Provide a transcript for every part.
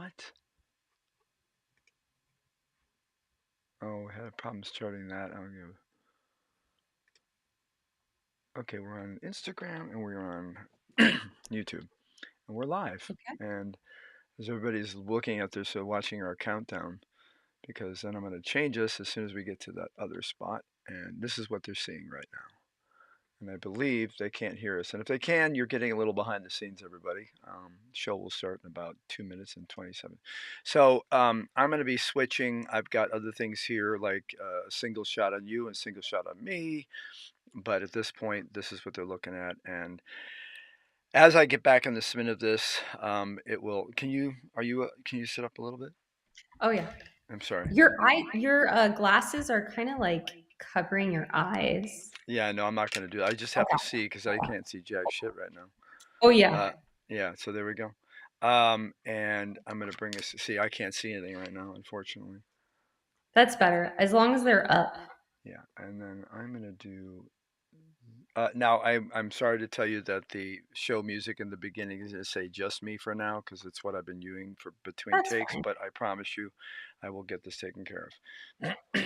What? Oh, we had a problem starting that. Okay, we're on Instagram and we're on YouTube and we're live. Okay. And as everybody's looking at this, watching our countdown, because then I'm going to change this as soon as we get to that other spot. And this is what they're seeing right now. And I believe they can't hear us. And if they can, you're getting a little behind the scenes, everybody. Show will start in about 2 minutes and 27. So I'm going to be switching. I've got other things here like a single shot on you and a single shot on me. But at this point, this is what they're looking at. And as I get back in the swing of this, it will. Can you sit up a little bit? Oh yeah. I'm sorry. Your glasses are kind of like covering your eyes. Yeah, no, I'm not going to do that. I just have to Okay. see because I can't see jack shit right now. Oh yeah. Uh, yeah, so there we go. And I'm gonna bring us. See, I can't see anything right now, unfortunately. That's better. As long as they're up. Yeah, and then I'm gonna do. Now I'm sorry to tell you that the show music in the beginning is gonna say just me for now because it's what I've been using for between That's takes. fine. But I promise you, I will get this taken care of.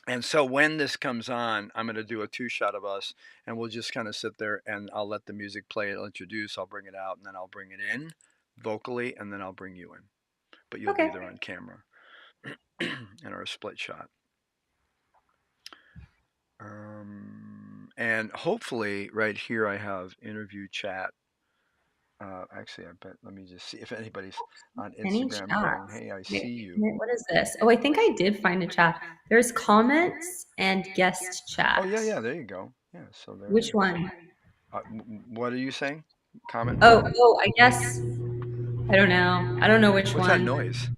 And so when this comes on, I'm going to do a two shot of us and we'll just kind of sit there and I'll let the music play. It'll introduce, I'll bring it out, and then I'll bring it in vocally, and then I'll bring you in. But you'll be Okay. there on camera in our split shot. And hopefully, right here, I have interview chat. Actually, I bet, let me just see if anybody's on Any Instagram going, chats? hey, I see Wait, you. what is this? Oh, I think I did find a chat. There's comments and guest Oh, chat. yeah, there you go. Yeah, so there it Which is. one? What are you saying? Comment what? Oh, I guess I don't know. I don't know which What's that one. noise?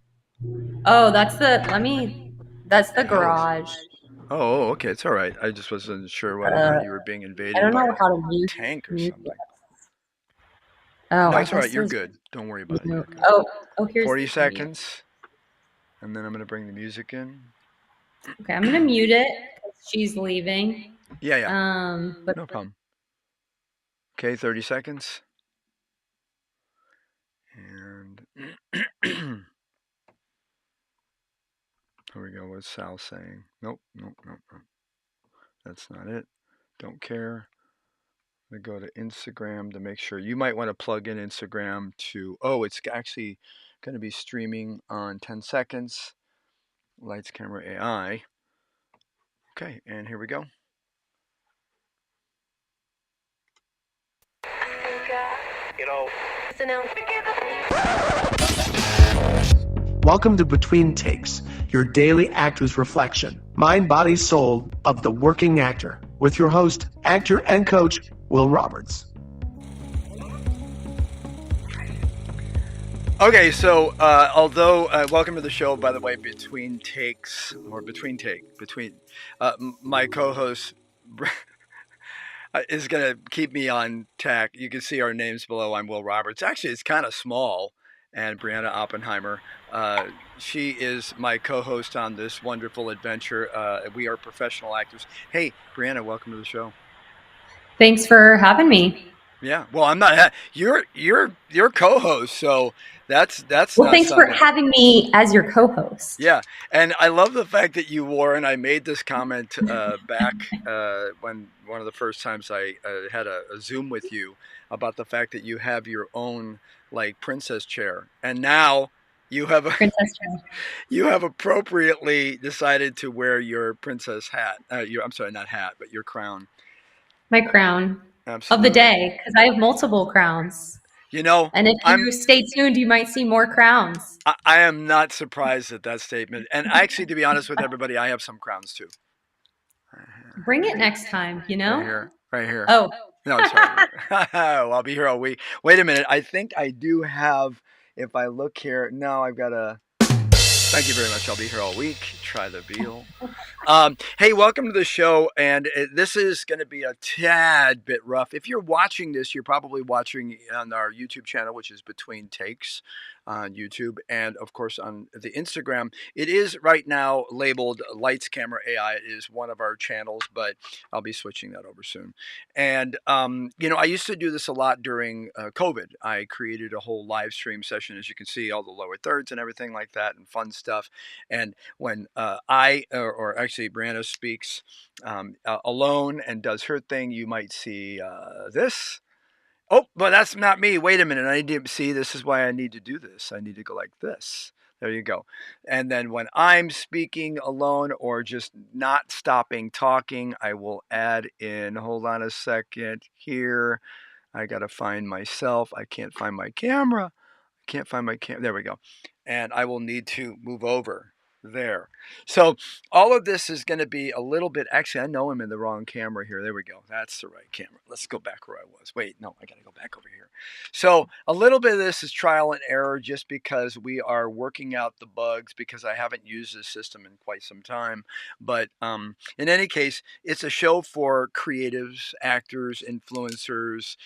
Oh, that's the The hell is? garage. Okay, it's all right. I just wasn't sure whether or Uh, not you were being I invaded don't by know a how to tank or mute something. it. Oh, No, I it's all right. guess You're there's good. Don't worry about it. no. You're good. Oh, here's 40 the mute. seconds, and then I'm going to bring the music in. Okay, I'm gonna mute it because she's leaving. Yeah, But no problem. Okay, 30 seconds. And here we go. What's Sal saying? Nope. That's not it. Don't care. I'm going to go to Instagram to make sure. You might want to plug in Instagram to. Oh, it's actually going to be streaming on 10 seconds. Lights, camera, AI. Okay, and here we go. Welcome to Between Takes, your daily actor's reflection, mind, body, soul of the working actor, with your host, actor, and coach, Will Roberts. Okay, so although welcome to the show, by the way, between takes or between my co-host is gonna keep me on tack. You can see our names below. I'm Will Roberts. Actually, it's kind of small. And Brianna Oppenheimer, she is my co-host on this wonderful adventure. We are professional actors. Hey, Brianna, welcome to the show. thanks for having me. Yeah, well, I'm not. You're co-host, so that's Well, not thanks for something. having me as your co-host. Yeah, and I love the fact that you wore, and I made this comment back when one of the first times I had a Zoom with you about the fact that you have your own like princess chair, and now you have Princess Chair. you have appropriately decided to wear your princess hat. I'm sorry, not hat, but your crown. My crown of the Absolutely. day, because I have multiple crowns. You know, And if I'm you stay tuned, you might see more crowns. I am not surprised at that statement. And actually, to be honest with everybody, I have some crowns too. Bring it next time, you know? Right here. Oh. No, sorry. Well, I'll be here all week. Wait a minute. I think I do have. If I look here, no, I've got a. Thank you very much. I'll be here all week. Try the veal. Hey, welcome to the show. And this is going to be a tad bit rough. If you're watching this, you're probably watching on our YouTube channel, which is Between Takes on YouTube. And of course, on the Instagram, it is right now labeled Lights Camera AI. It is one of our channels, but I'll be switching that over soon. And, I used to do this a lot during COVID. I created a whole live stream session, as you can see, all the lower thirds and everything like that, and fun stuff. And when or actually Brianna speaks alone and does her thing, you might see this. Oh, but that's not me. Wait a minute. I need to see. This is why I need to do this. I need to go like this. There you go. And then when I'm speaking alone or just not stopping talking, I will add in, hold on a second here. I got to find myself. I can't find my camera. Can't find my camera. There we go. And I will need to move over there. So all of this is going to be a little bit, actually, I know I'm in the wrong camera here. There we go. That's the right camera. Let's go back where I was. Wait, no, I got to go back over here. So a little bit of this is trial and error just because we are working out the bugs because I haven't used this system in quite some time. But in any case, it's a show for creatives, actors, influencers,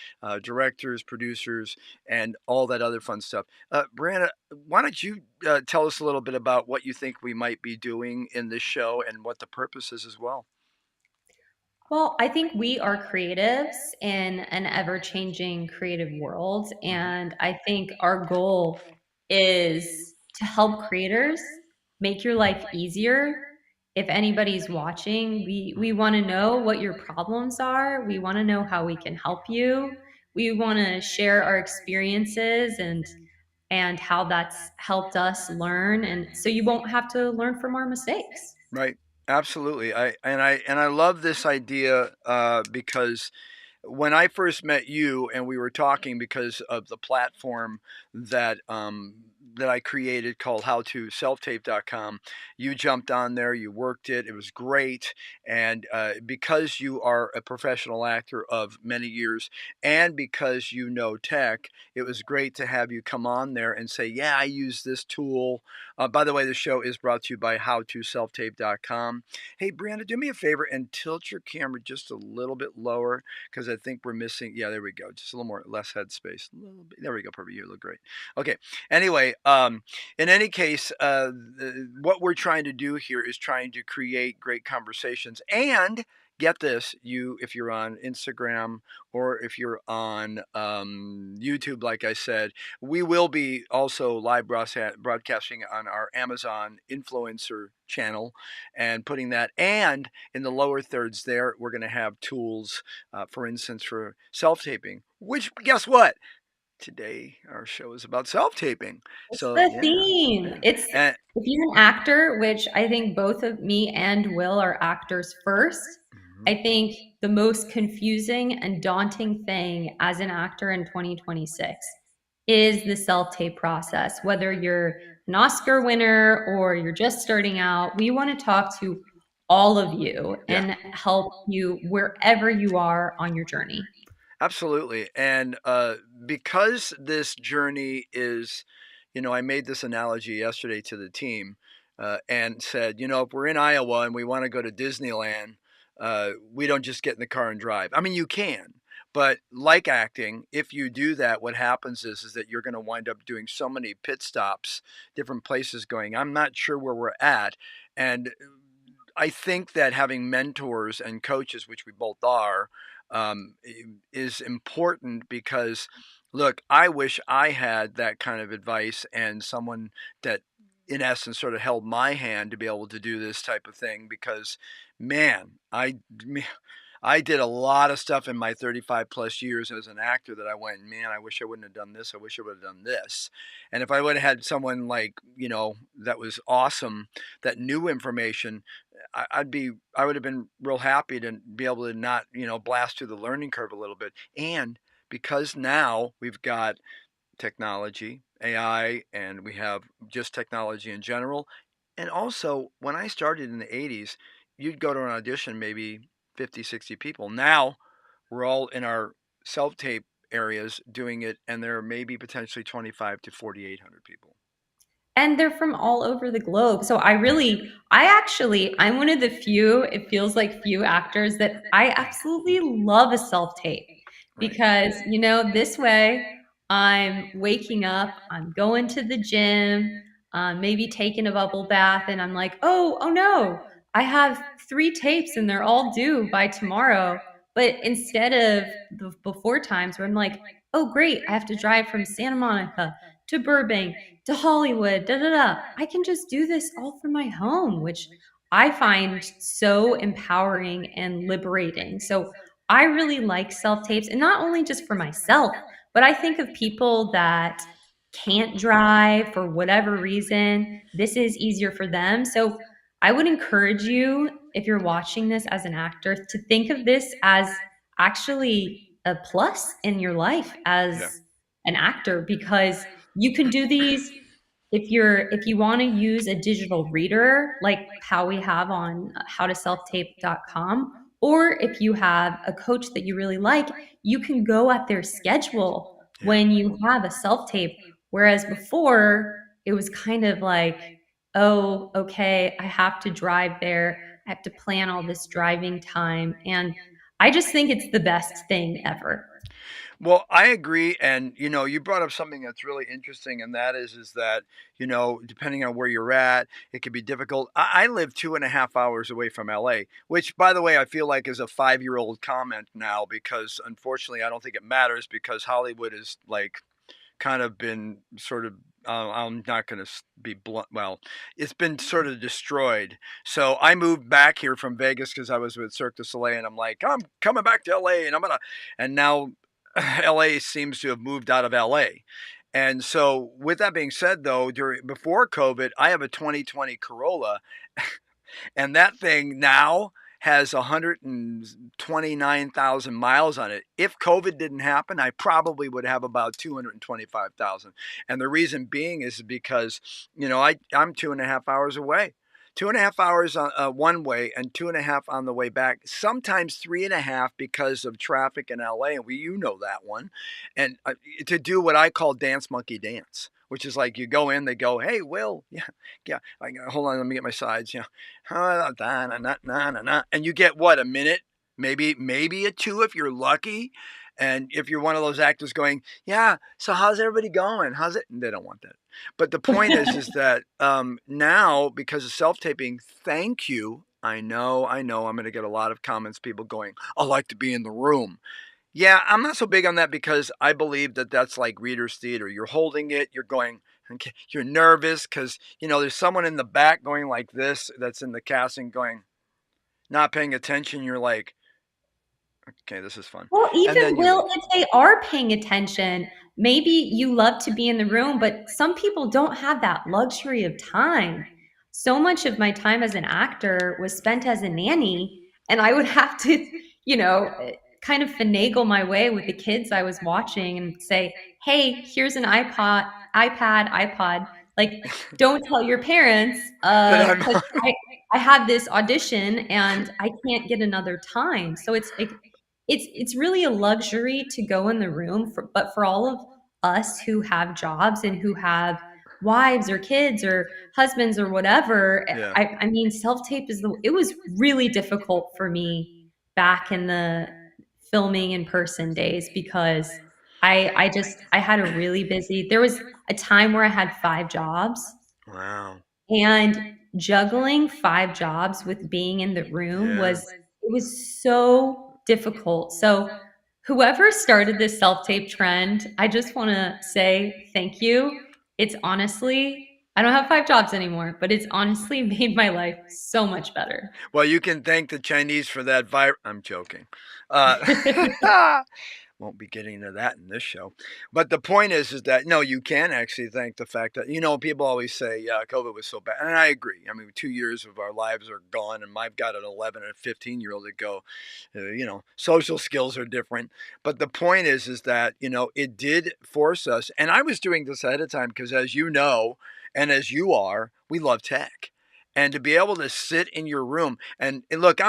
directors, producers, and all that other fun stuff. Brianna, why don't you tell us a little bit about what you think we might be doing in this show and what the purpose is as well? Well, I think we are creatives in an ever changing creative world. Mhm. And I think our goal is to help creators make your life easier. If anybody's watching, we want to know what your problems are. We want to know how we can help you. We want to share our experiences and how that's helped us learn. And so you won't have to learn from our mistakes. Right. Absolutely. I love this idea because when I first met you and we were talking because of the platform that I created called Self-Tape.com, you jumped on there, you worked it, it was great, and because you are a professional actor of many years, and because you know tech, it was great to have you come on there and say, "Yeah, I use this tool." By the way, the show is brought to you by Self-Tape.com. Hey, Brianna, do me a favor and tilt your camera just a little bit lower because I think we're missing. Yeah, there we go. Just a little more, less head space. A little bit. There we go. Perfect. You look great. Okay. Anyway, in any case, what we're trying to do here is trying to create great conversations and get this, if you're on Instagram or if you're on YouTube, like I said, we will be also live broadcasting on our Amazon influencer channel and putting that, and in the lower thirds there we're going to have tools, for instance, for self-taping, which, guess what, today our show is about self-taping. It's So the yeah, theme. yeah. It's And, if you're an actor, which I think both of me and Will are actors first, mhm, I think the most confusing and daunting thing as an actor in 2026 is the self-tape process. Whether you're an Oscar winner or you're just starting out, we want to talk to all of you yeah. and help you wherever you are on your journey. Absolutely. And because this journey is, I made this analogy yesterday to the team and said, if we're in Iowa and we want to go to Disneyland, we don't just get in the car and drive. I mean, you can. But like acting, if you do that, what happens is that you're going to wind up doing so many pit stops, different places going, I'm not sure where we're at. And I think that having mentors and coaches, which we both are, is important because, look, I wish I had that kind of advice and someone that, in essence, sort of held my hand to be able to do this type of thing because, man, I did a lot of stuff in my 35 plus years as an actor that I went, man, I wish I wouldn't have done this. I wish I would have done this. And if I would have had someone like, that was awesome, that knew information, I would have been real happy to be able to not, blast through the learning curve a little bit. And because now we've got technology, AI, and we have just technology in general. And also, when I started in the 80s, you'd go to an audition, maybe 50, 60 people. Now we're all in our self tape areas doing it, and there are maybe potentially 25 to 4,800 people. and they're from all over the globe. So I'm one of the few, it feels like few actors that I absolutely love a self tape Right. because, this way I'm waking up, I'm going to the gym, maybe taking a bubble bath, and I'm like, oh no, I have 3 tapes and they're all due by tomorrow. But instead of the before times where I'm like, oh, great, I have to drive from Santa Monica to Burbank to Hollywood, da da da. I can just do this all from my home, which I find so empowering and liberating. So I really like self tapes, and not only just for myself, but I think of people that can't drive for whatever reason. This is easier for them. So I would encourage you, if you're watching this as an actor, to think of this as actually a plus in your life Yeah. as an actor because you can do these if you want to use a digital reader like how we have on howtoselftape.com, or if you have a coach that you really like, you can go at their schedule Yeah. when you have a self tape. Whereas before it was kind of like, oh, okay, I have to drive there, I have to plan all this driving time, and I just think it's the best thing ever. Well, I agree, and you brought up something that's really interesting, and that is that depending on where you're at, it can be difficult. I live 2.5 hours away from LA, which, by the way, I feel like is a 5-year-old comment now because unfortunately, I don't think it matters because Hollywood is like kind of been sort of I'm not going to be blunt. Well, it's been sort of destroyed. So I moved back here from Vegas because I was with Cirque du Soleil, and I'm like, I'm coming back to LA, and and now LA seems to have moved out of LA. And so, with that being said, though, before COVID, I have a 2020 Corolla, and that thing now has 129,000 miles on it. If COVID didn't happen, I probably would have about 225,000. And the reason being is because, I'm 2.5 hours away. 2.5 hours one way and 2.5 on the way back. Sometimes 3.5 because of traffic in LA, and you know that one. And to do what I call dance monkey dance, which is like you go in, they go, "Hey, Will, yeah, yeah." Like, hold on, let me get my sides. And you get what, a minute, maybe a two if you're lucky. And if you're one of those actors going, yeah, so how's everybody going? How's it? And they don't want that. But the point is that now because of self-taping, thank you. I know, I'm going to get a lot of comments, people going, I like to be in the room. Yeah, I'm not so big on that because I believe that that's like reader's theater. You're holding it, you're going, okay, you're nervous because, there's someone in the back going like this that's in the casting going, not paying attention. You're like, okay, this is fun. Well, And then even you leave. Will, if they are paying attention, maybe you love to be in the room, but some people don't have that luxury of time. So much of my time as an actor was spent as a nanny, and I would have to, kind of finagle my way with the kids I was watching and say, "Hey, here's an iPod. Like, don't tell your parents, That I'm. because I have this audition and I can't get another time." So it's like it's really a luxury to go in the room but for all of us who have jobs and who have wives or kids or husbands or whatever, Yeah. I mean self-tape it was really difficult for me back in the filming in person days because I had a really busy, there was a time where I had 5 jobs, Wow. and juggling 5 jobs with being in the room Yeah. was so difficult. So, whoever started this self-tape trend, I just wanna say thank you. It's honestly, I don't have 5 jobs anymore, but it's honestly made my life so much better. Well, you can thank the Chinese for that I'm joking. Uh, won't be getting into that in this show. But the point is that no, you can actually thank the fact that people always say, yeah, COVID was so bad, and I agree. I mean, 2 years of our lives are gone, and I've got an 11 and a 15-year-old that go, social skills are different. But the point is that it did force us, and I was doing this ahead of time because, as you know, and as you are, we love tech. And to be able to sit in your room and look,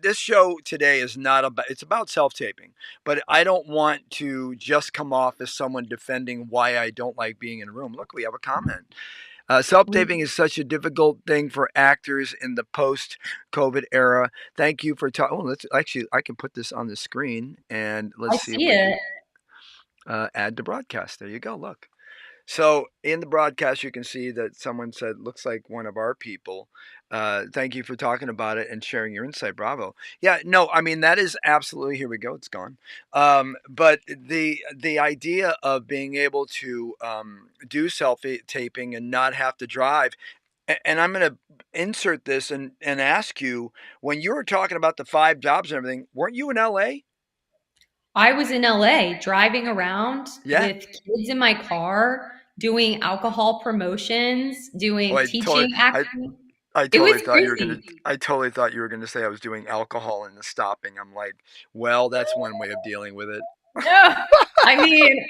this show today is not about, it's about self-taping, but I don't want to just come off as someone defending why I don't like being in a room. Look, we have a comment. Self-taping is such a difficult thing for actors in the post-COVID era. Thank you for talking. Oh, let's actually, I can put this on the screen and I let's see if see we can it. add to broadcast. There you go. Look. So in the broadcast, you can see that someone said, "Looks like one of our people." Thank you for talking about it and sharing your insight. Bravo. Yeah, no, I mean that is absolutely. Here we go. It's gone. But the idea of being able to do self taping and not have to drive. And I'm going to insert this and ask you, when you were talking about the 5 jobs and everything, weren't you in LA? I was in LA driving around Yeah. with kids in my car, doing alcohol promotions, Oh, doing teaching acting. I It was totally thought you were gonna. crazy. I totally thought you were gonna say I was doing alcohol and the stopping. I'm like, well, that's one way of dealing with it. No, I mean,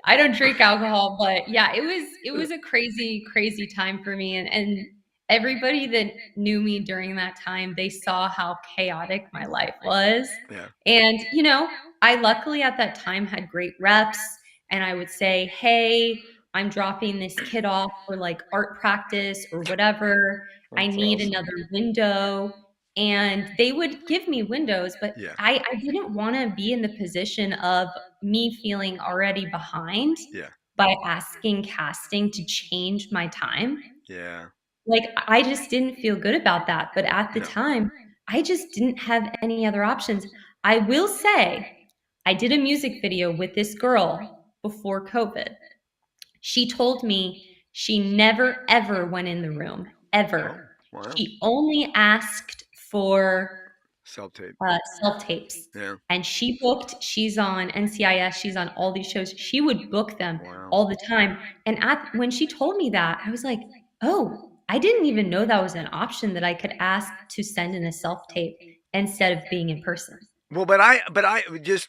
I don't drink alcohol, but yeah, it was a crazy, crazy time for me. And everybody that knew me during that time, they saw how chaotic my life was. Yeah, And, I luckily at that time had great reps and I would say, hey, I'm dropping this kid off for like art practice or whatever. I that's need awesome. another window. And they would give me windows, but Yeah, I didn't want to be in the position of me feeling already behind yeah, by asking casting to change my time. yeah. Like, I just didn't feel good about that, but at the No. time, I just didn't have any other options. I will say, I did a music video with this girl before COVID. She told me she never, ever went in the room, Oh, ever. wow. She only asked for Self tape. self-tapes. Yeah. And she's on NCIS, she's on all these shows. She would book them Wow. all the time. And when she told me that, I was like, "Oh, I didn't even know that was an option that I could ask to send in a self-tape instead of being in person." Well, but I just,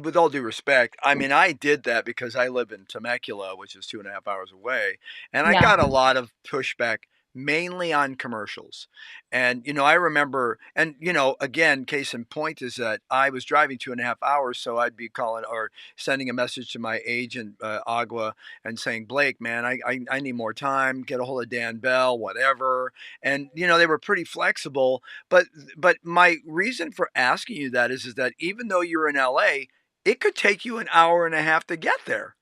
with all due respect, I mean, I did that because I live in Temecula, which is 2.5 hours away, and I Yeah. got a lot of pushback, mainly on commercials. And I remember, and again, case in point is that I was driving 2.5 hours, so I'd be calling or sending a message to my agent, Agua, and saying, Blake, man, I need more time. Get a hold of Dan Bell, whatever. And they were pretty flexible, but my reason for asking you that is that even though you're in LA, it could take you an hour and a half to get there.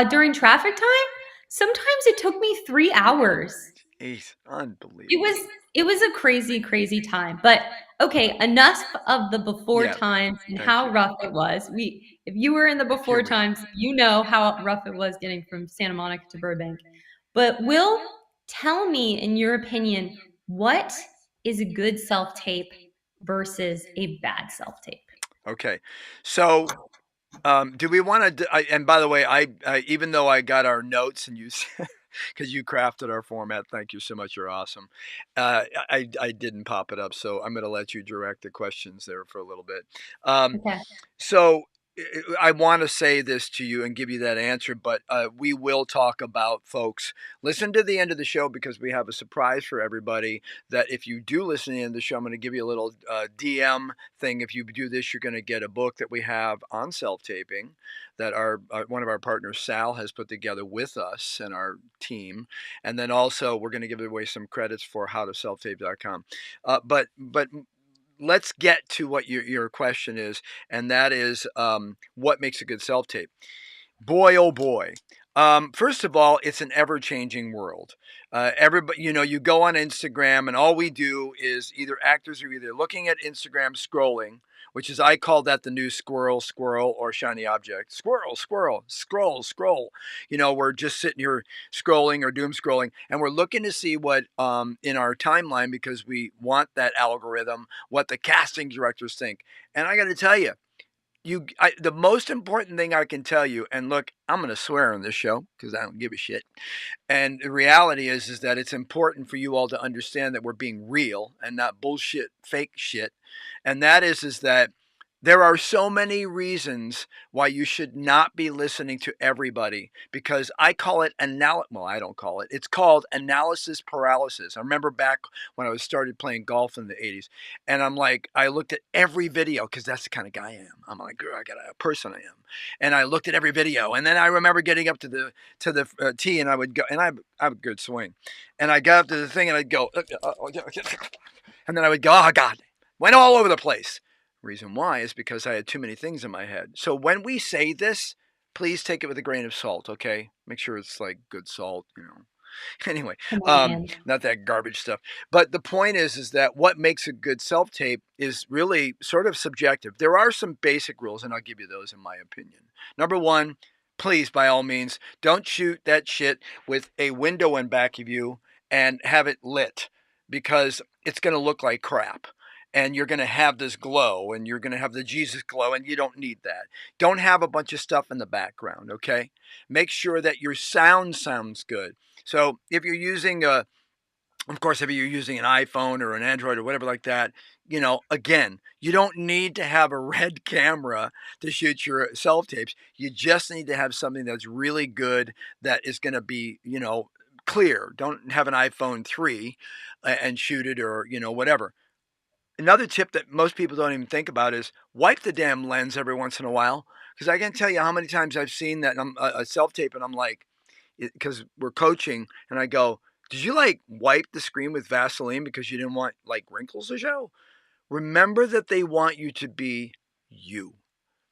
During traffic time, sometimes it took me 3 hours. Jeez, It unbelievable. was it was a crazy, crazy time. But okay, enough of the before Yeah, times and thank how you. rough it was. If you were in the Here before we go. times, you know how rough it was getting from Santa Monica to Burbank. But Will, tell me, in your opinion, what is a good self-tape versus a bad self-tape? Okay, so do we want to? And by the way, even though I got our notes and you, because you crafted our format, thank you so much. You're awesome. I didn't pop it up, so I'm going to let you direct the questions there for a little bit. Um, Okay. so I want to say this to you and give you that answer, but we will talk about, folks. Listen to the end of the show because we have a surprise for everybody. That if you do listen to the end of the show, I'm going to give you a little DM thing. If you do this, you're going to get a book that we have on self taping that our one of our partners, Sal, has put together with us and our team. And then also, we're going to give away some credits for howtoselftape.com. But let's get to what your question is, and that is what makes a good self tape. Boy, oh boy. First of all, it's an ever changing world. Everybody, you go on Instagram, and all we do is actors are either looking at Instagram scrolling, which is, I call that the new squirrel, squirrel, or shiny object. Squirrel, squirrel, scroll, scroll. We're just sitting here scrolling or doom scrolling, and we're looking to see what in our timeline because we want that algorithm, what the casting directors think. And I got to tell you, the most important thing I can tell you, and look, I'm going to swear on this show because I don't give a shit. And the reality is that it's important for you all to understand that we're being real and not bullshit, fake shit. And that is that There are so many reasons why you should not be listening to everybody because I call it well, I don't call it. It's called analysis paralysis. I remember back when I was started playing golf in the 80s and I'm like I looked at every video cuz that's the kind of guy I am. I'm like I got a person I am. And I looked at every video and then I remember getting up to the tee and I would go and I have a good swing. And I got up to the thing and I'd go and then I would go, "Oh god." Went all over the place. Reason why is because I had too many things in my head. So when we say this, please take it with a grain of salt, okay? Make sure it's like good salt, you know. Anyway, Come on, man. not that garbage stuff. But the point is that what makes a good self tape is really sort of subjective. There are some basic rules, and I'll give you those in my opinion. Number one, please, by all means, don't shoot that shit with a window in back of you and have it lit because it's going to look like crap. And you're going to have this glow and you're going to have the Jesus glow, and you don't need that. Don't have a bunch of stuff in the background, okay? Make sure that your sound sounds good. So if you're using of course, if you're using an iPhone or an Android or whatever like that, you know, again, you don't need to have a red camera to shoot your self tapes. You just need to have something that's really good that is going to be, you know, clear. Don't have an iPhone 3 and shoot it or, you know, whatever. Another tip that most people don't even think about is wipe the damn lens every once in a while. Because I can't tell you how many times I've seen that I'm a self tape and I'm like, because we're coaching and I go, did you like wipe the screen with Vaseline because you didn't want like wrinkles to show? Remember that they want you to be you.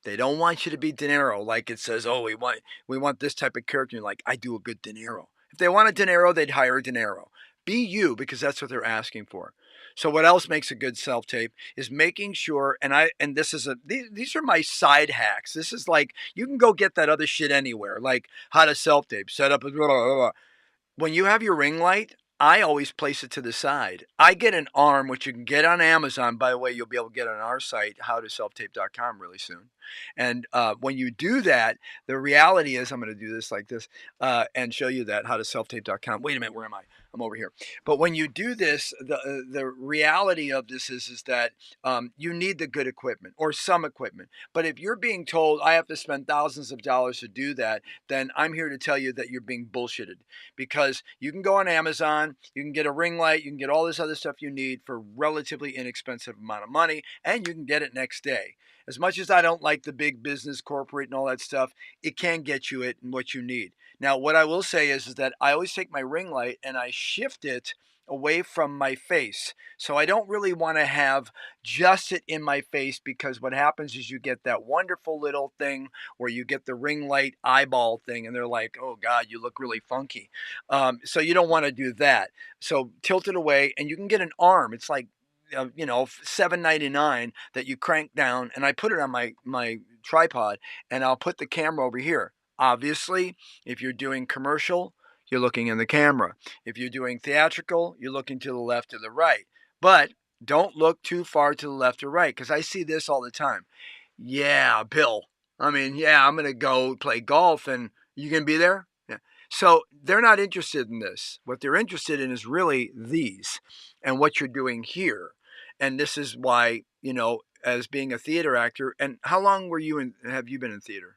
They don't want you to be De Niro, like it says, oh, we want this type of character. You're like, I do a good De Niro. If they want a De Niro, they'd hire a De Niro. Be you because that's what they're asking for. So what else makes a good self tape is making sure, and this is these are my side hacks. This is like you can go get that other shit anywhere, like how to self tape, set up a blah, blah, blah. When you have your ring light, I always place it to the side. I get an arm, which you can get on Amazon. By the way, you'll be able to get on our site, howtoselftape.com, really soon. And when you do that, the reality is, I'm going to do this like this and show you that, howtoselftape.com. Wait a minute, where am I? I'm over here. But when you do this, the reality of this is that you need the good equipment or some equipment. But if you're being told I have to spend thousands of dollars to do that, then I'm here to tell you that you're being bullshitted because you can go on Amazon, you can get a ring light, you can get all this other stuff you need for relatively inexpensive amount of money, and you can get it next day. As much as I don't like the big business corporate and all that stuff, it can get you it and what you need. Now, what I will say is that I always take my ring light and I shift it away from my face. So I don't really want to have just it in my face because what happens is you get that wonderful little thing where you get the ring light eyeball thing and they're like, oh God, you look really funky. So you don't want to do that. So tilt it away and you can get an arm. It's like, you know, $7.99 that you crank down and I put it on my tripod and I'll put the camera over here. Obviously, if you're doing commercial, you're looking in the camera. If you're doing theatrical, you're looking to the left or the right. But don't look too far to the left or right because I see this all the time. Yeah, Bill. I mean, yeah, I'm going to go play golf and you can be there? Yeah. So they're not interested in this. What they're interested in is really these and what you're doing here. And this is why, you know, as being a theater actor, and how long have you been in theater?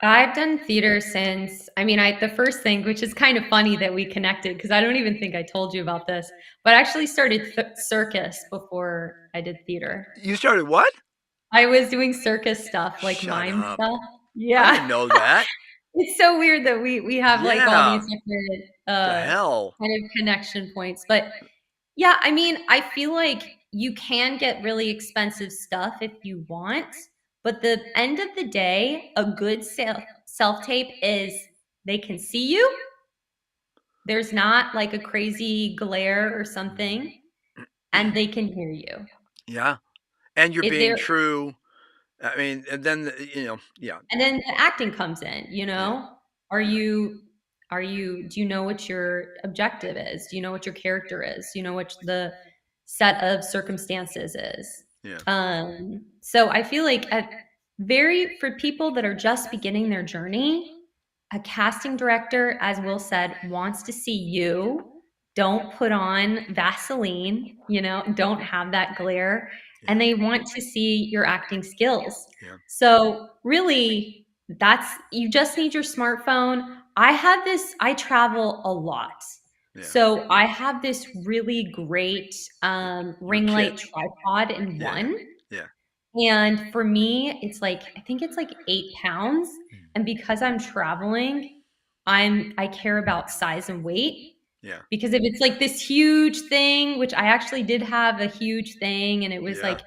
I've done theater since, I mean, the first thing, which is kind of funny that we connected because I don't even think I told you about this, but I actually started circus before I did theater. You started what? I was doing circus stuff, like Shut mime up. stuff. I Yeah. didn't know that. It's so weird that we have like all these Yeah. different The hell? kind of connection points. But yeah, I mean, I feel like you can get really expensive stuff if you want, but the end of the day, a good self tape is they can see you. There's not like a crazy glare or something, and they can hear you. Yeah. And you're It being there true. I mean, and then, you know, yeah. And then the acting comes in, you Yeah. know? Are Yeah. you do you know what your objective is? Do you know what your character is? Do you know what the set of circumstances is? Yeah. So I feel like for people that are just beginning their journey, a casting director, as Will said, wants to see you. Don't put on Vaseline, you know, don't have that glare. and Yeah. they want to see your acting skills. Yeah. So really, you just need your smartphone. I travel a lot. Yeah. So I have this really great Your ring kit. light tripod in Yeah. Yeah. one. Yeah. And for me, I think it's like 8 pounds. Mm. And because I'm traveling, I care about size and weight. Yeah. Because if it's like this huge thing, which I actually did have a huge thing, and it was Yeah. like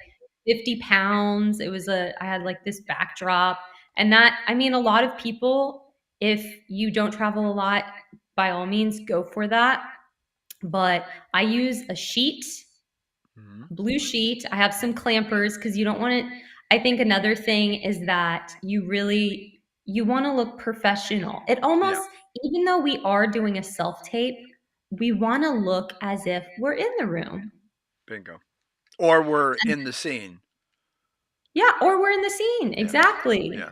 50 pounds. I had like this backdrop. And that, I mean, a lot of people, if you don't travel a lot, by all means, go for that. But I use a sheet, Hmm. blue sheet. I have some clampers because you don't want it. I think another thing is that you want to look professional. It Yeah. almost, even though we are doing a self tape, we want to look as if we're in the room. Bingo. Or we're in the scene. Yeah, or we're in the scene. Yeah. Exactly. Yeah.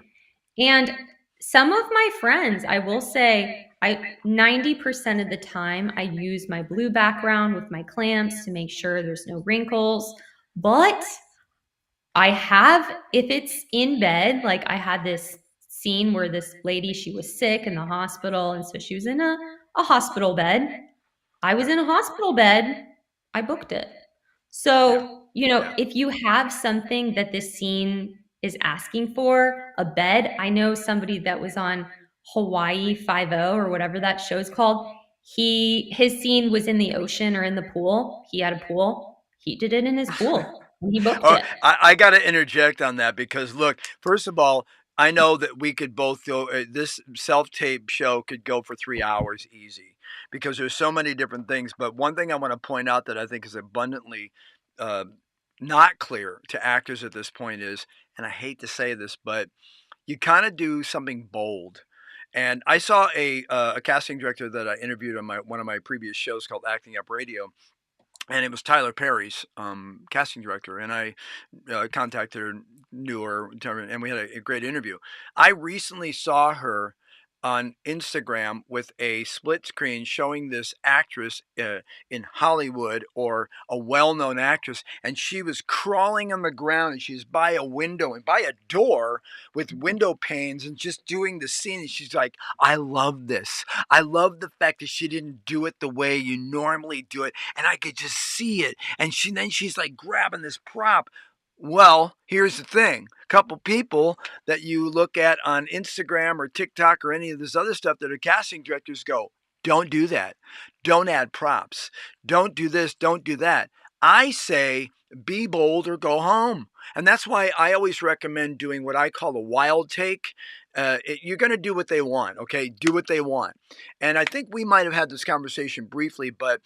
And some of my friends, I will say, I 90% of the time I use my blue background with my clamps to make sure there's no wrinkles. But I have, if it's in bed, like I had this scene where this lady, she was sick in the hospital. And so she was in a hospital bed. I was Okay. in a hospital bed. I booked it. Yeah. So, Yeah. if you have something that this scene is asking for, a bed, I know somebody that was on Hawaii 5 or whatever that show's called. His scene was in the ocean or in the pool. He had a pool. He did it in his pool and he booked Oh, it. I got to interject on that because look, first of all, I know that we could both go. This self-tape show could go for 3 hours easy because there's so many different things. But one thing I want to point out that I think is abundantly uh, not clear to actors at this point is, and I hate to say this, but you kind of do something bold. And I saw a casting director that I interviewed on one of my previous shows called Acting Up Radio, and it was Tyler Perry's casting director. And I contacted her, knew her, and we had a great interview. I recently saw her on Instagram with a split screen showing this actress in Hollywood or a well-known actress, and she was crawling on the ground and she's by a window and by a door with window panes and just doing the scene. And she's like, "I love this. I love the fact that she didn't do it the way you normally do it, and I could just see it." And she's like grabbing this prop. Well, here's the thing. A couple people that you look at on Instagram or TikTok or any of this other stuff that are casting directors go, don't do that. Don't add props. Don't do this. Don't do that. I say be bold or go home. And that's why I always recommend doing what I call a wild take. You're going to do what they want, okay? Do what they want. And I think we might have had this conversation briefly, but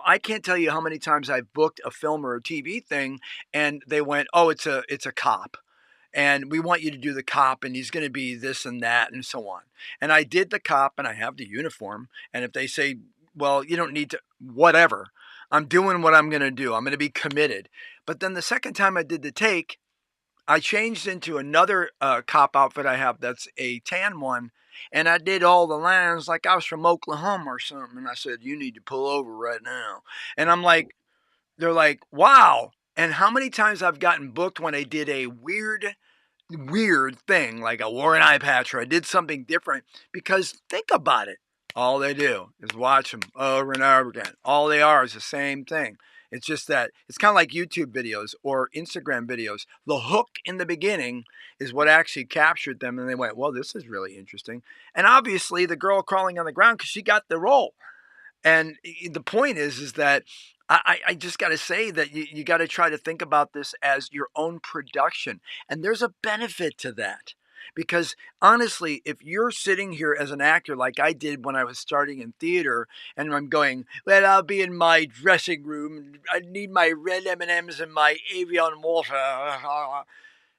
I can't tell you how many times I've booked a film or a TV thing and they went, "Oh, it's a cop. And we want you to do the cop and he's going to be this and that and so on." And I did the cop and I have the uniform. And if they say, "Well, you don't need to," whatever. I'm doing what I'm going to do. I'm going to be committed. But then the second time I did the take, I changed into another cop outfit I have that's a tan one. And I did all the lines like I was from Oklahoma or something. And I said, "You need to pull over right now." And they're like, "Wow." And how many times I've gotten booked when I did a weird thing, like I wore an eye patch or I did something different, because think about it. All they do is watch them over and over again. All they are is the same thing. It's just that it's kind of like YouTube videos or Instagram videos. The hook in the beginning is what actually captured them, and they went, "Well, this is really interesting." And obviously, the girl crawling on the ground because she got the role. And the point is that I just got to say that you got to try to think about this as your own production. And there's a benefit to that. Because honestly, if you're sitting here as an actor like I did when I was starting in theater, and I'm going, "Well, I'll be in my dressing room. I need my red M&Ms and my Avion water."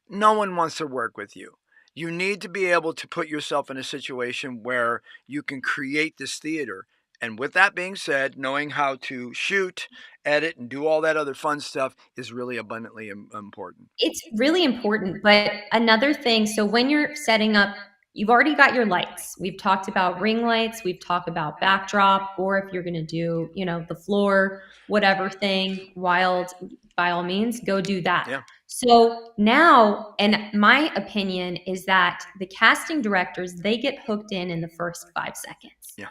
No one wants to work with you. You need to be able to put yourself in a situation where you can create this theater. And with that being said, knowing how to shoot, edit, and do all that other fun stuff is really abundantly important. It's really important. But another thing, so when you're setting up, you've already got your lights. We've talked about ring lights, we've talked about backdrop, or if you're going to do, the floor, whatever thing, wild. by all means, go do that. Yeah. So now, and my opinion is that the casting directors, they get hooked in the first 5 seconds. Yeah.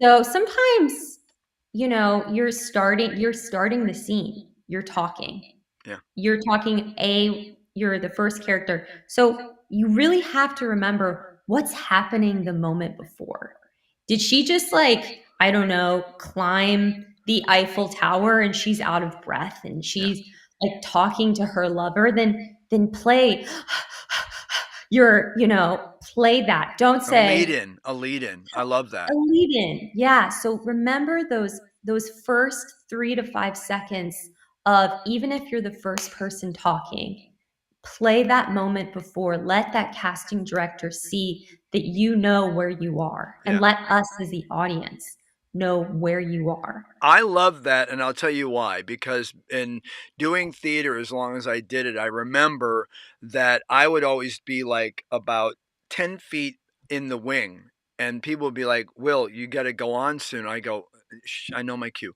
So sometimes, you're starting the scene. You're talking. Yeah. You're the first character. So you really have to remember what's happening the moment before. Did she just I don't know, climb the Eiffel Tower and she's out of breath and Yeah. she's talking to her lover? Then play play that. Don't A lead say in. A lead in. I love a that. lead in. Yeah. So remember those first 3 to 5 seconds of, even if you're the first person talking, play that moment before. Let that casting director see that you know where you are, and Yeah. let us as the audience know where you are. I love that, and I'll tell you why. Because in doing theater, as long as I did it, I remember that I would always be like about 10 feet in the wing, and people would be like, Will, you got to go on soon. I go, Shh, I know my cue.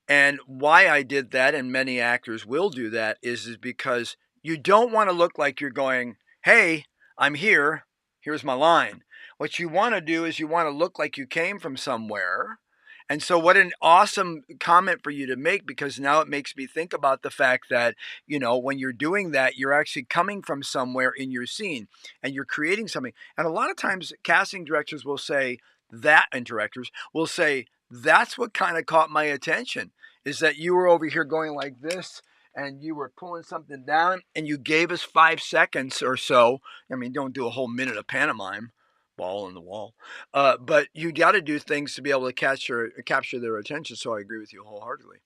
And why I did that, and many actors will do that, is because you don't want to look like you're going, hey, I'm here. Here's my line. What you want to do is you want to look like you came from somewhere. And so, what an awesome comment for you to make, because now it makes me think about the fact that, when you're doing that, you're actually coming from somewhere in your scene and you're creating something. And a lot of times, casting directors will say that, and directors will say, that's what kind of caught my attention, is that you were over here going like this and you were pulling something down and you gave us 5 seconds or so. I mean, don't do a whole minute of pantomime, ball on the wall. But you got to do things to be able to capture their attention. So I agree with you wholeheartedly.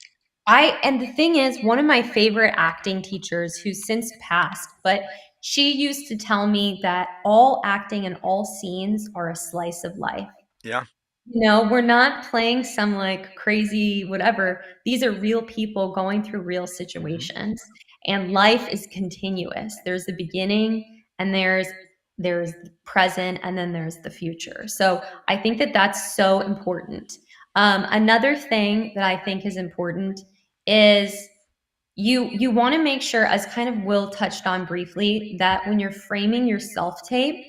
And the thing is, one of my favorite acting teachers, who's since passed, but she used to tell me that all acting and all scenes are a slice of life. Yeah. We're not playing some crazy whatever. These are real people going through real Hmm. situations, and life is continuous. There's the beginning, and there's the present, and then there's the future. So I think that that's so important. Another thing that I think is important is you want to make sure, as kind of Will touched on briefly, that when you're framing your self tape,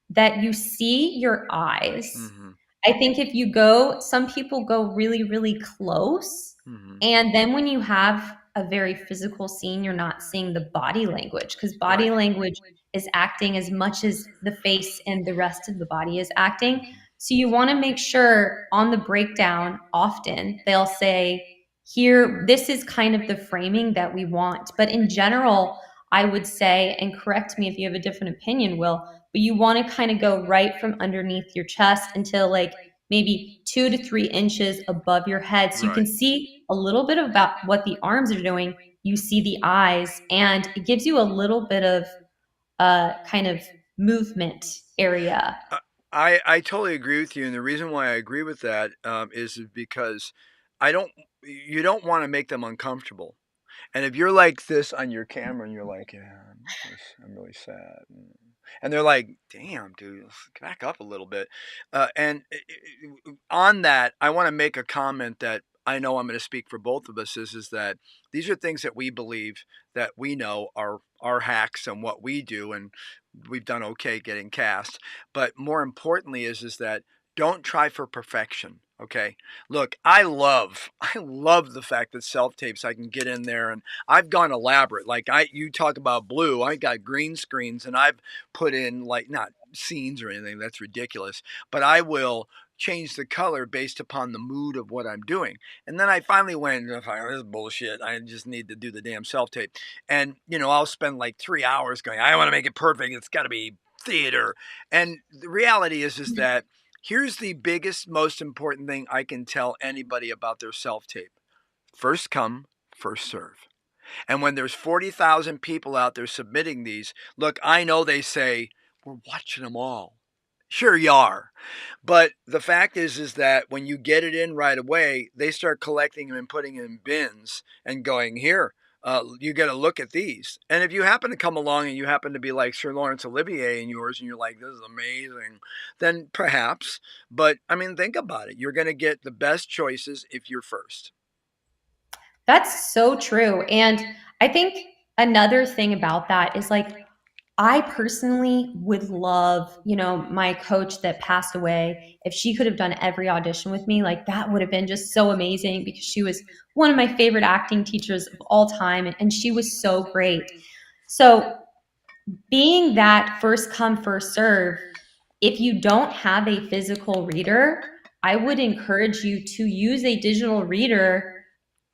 that you see your eyes. Hmm. I think if some people go really, really close. Hmm. And then when you have a very physical scene, you're not seeing the body language, because Right. body language is acting as much as the face and the rest of the body is acting. Hmm. So you want to make sure on the breakdown, often they'll say, here, this is kind of the framing that we want. But in general, I would say, and correct me if you have a different opinion, Will, but you want to kind of go right from underneath your chest until maybe 2 to 3 inches above your head. So you Right. can see a little bit about what the arms are doing. You see the eyes, and it gives you a little bit of kind of movement area. I totally agree with you, and the reason why I agree with that is because I don't. You don't want to make them uncomfortable. And if you're like this on your camera and you're like, yeah, I'm really sad. And they're like, damn, dude, back up a little bit. On that, I want to make a comment that I know I'm going to speak for both of us is that these are things that we believe, that we know are our hacks and what we do. And we've done okay getting cast. But more importantly is that don't try for perfection. Okay. Look, I love the fact that self tapes, I can get in there and I've gone elaborate. You talk about blue, I got green screens and I've put in not scenes or anything. That's ridiculous. But I will change the color based upon the mood of what I'm doing. And then I finally went, this is bullshit. I just need to do the damn self tape. And, I'll spend 3 hours going, I want to make it perfect. It's got to be theater. And the reality is that here's the biggest, most important thing I can tell anybody about their self tape: first come, first serve. And when there's 40,000 people out there submitting these, look, I know they say, we're watching them all. Sure, you are. But the fact is that when you get it in right away, they start collecting them and putting them in bins and going, here, you got to look at these. And if you happen to come along and you happen to be like Sir Laurence Olivier in yours and you're like, this is amazing, then perhaps. But I mean, think about it. You're going to get the best choices if you're first. That's so true. And I think another thing about that is like, I personally would love, my coach that passed away, if she could have done every audition with me, like that would have been just so amazing because she was one of my favorite acting teachers of all time. And she was so great. So, being that first come, first serve, if you don't have a physical reader, I would encourage you to use a digital reader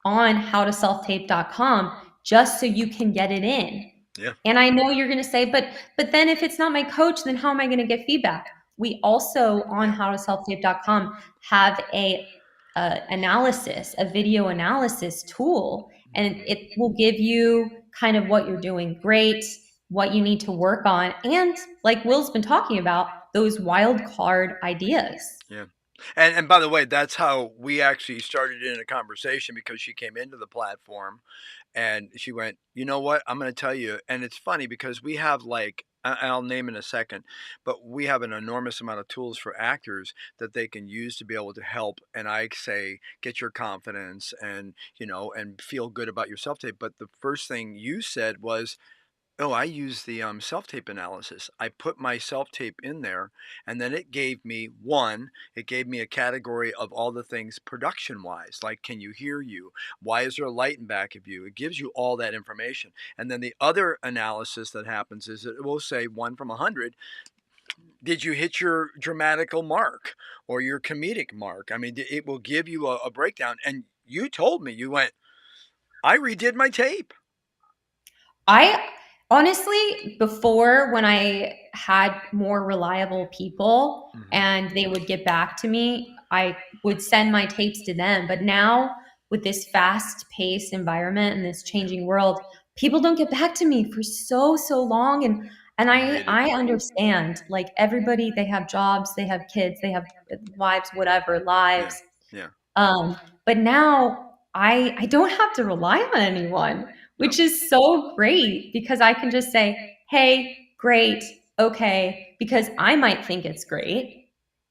on howtoselftape.com just so you can get it in. Yeah. And I know you're going to say, but then if it's not my coach, then how am I going to get feedback? We also on Yeah. howtoselftape.com have a video analysis tool, and it will give you kind of what you're doing great, what you need to work on, and like Will's been talking about, those wild card ideas. Yeah. And by the way, that's how we actually started in a conversation, because she came into the platform and she went, you know what? I'm going to tell you. And it's funny because we have like, I'll name in a second, but we have an enormous amount of tools for actors that they can use to be able to help. And I say, get your confidence and, and feel good about your self tape. But the first thing you said was, oh, I use the self-tape analysis. I put my self-tape in there, and then it gave me a category of all the things production-wise, like can you hear you? Why is there a light in back of you? It gives you all that information. And then the other analysis that happens is it will say 1 from 100. Did you hit your dramatical mark or your comedic mark? I mean, it will give you a breakdown. And you told me, you went, I redid my tape. I honestly, before when I had more reliable people Mm-hmm. and they would get back to me, I would send my tapes to them. But now, with this fast paced environment and this changing world, people don't get back to me for so long. And I I hate it. I understand, like everybody, they have jobs, they have kids, they have wives, whatever, Yeah. lives. Yeah. But now I don't have to rely on anyone, No. which is so great because I can just say, "Hey, great, okay," because I might think it's great.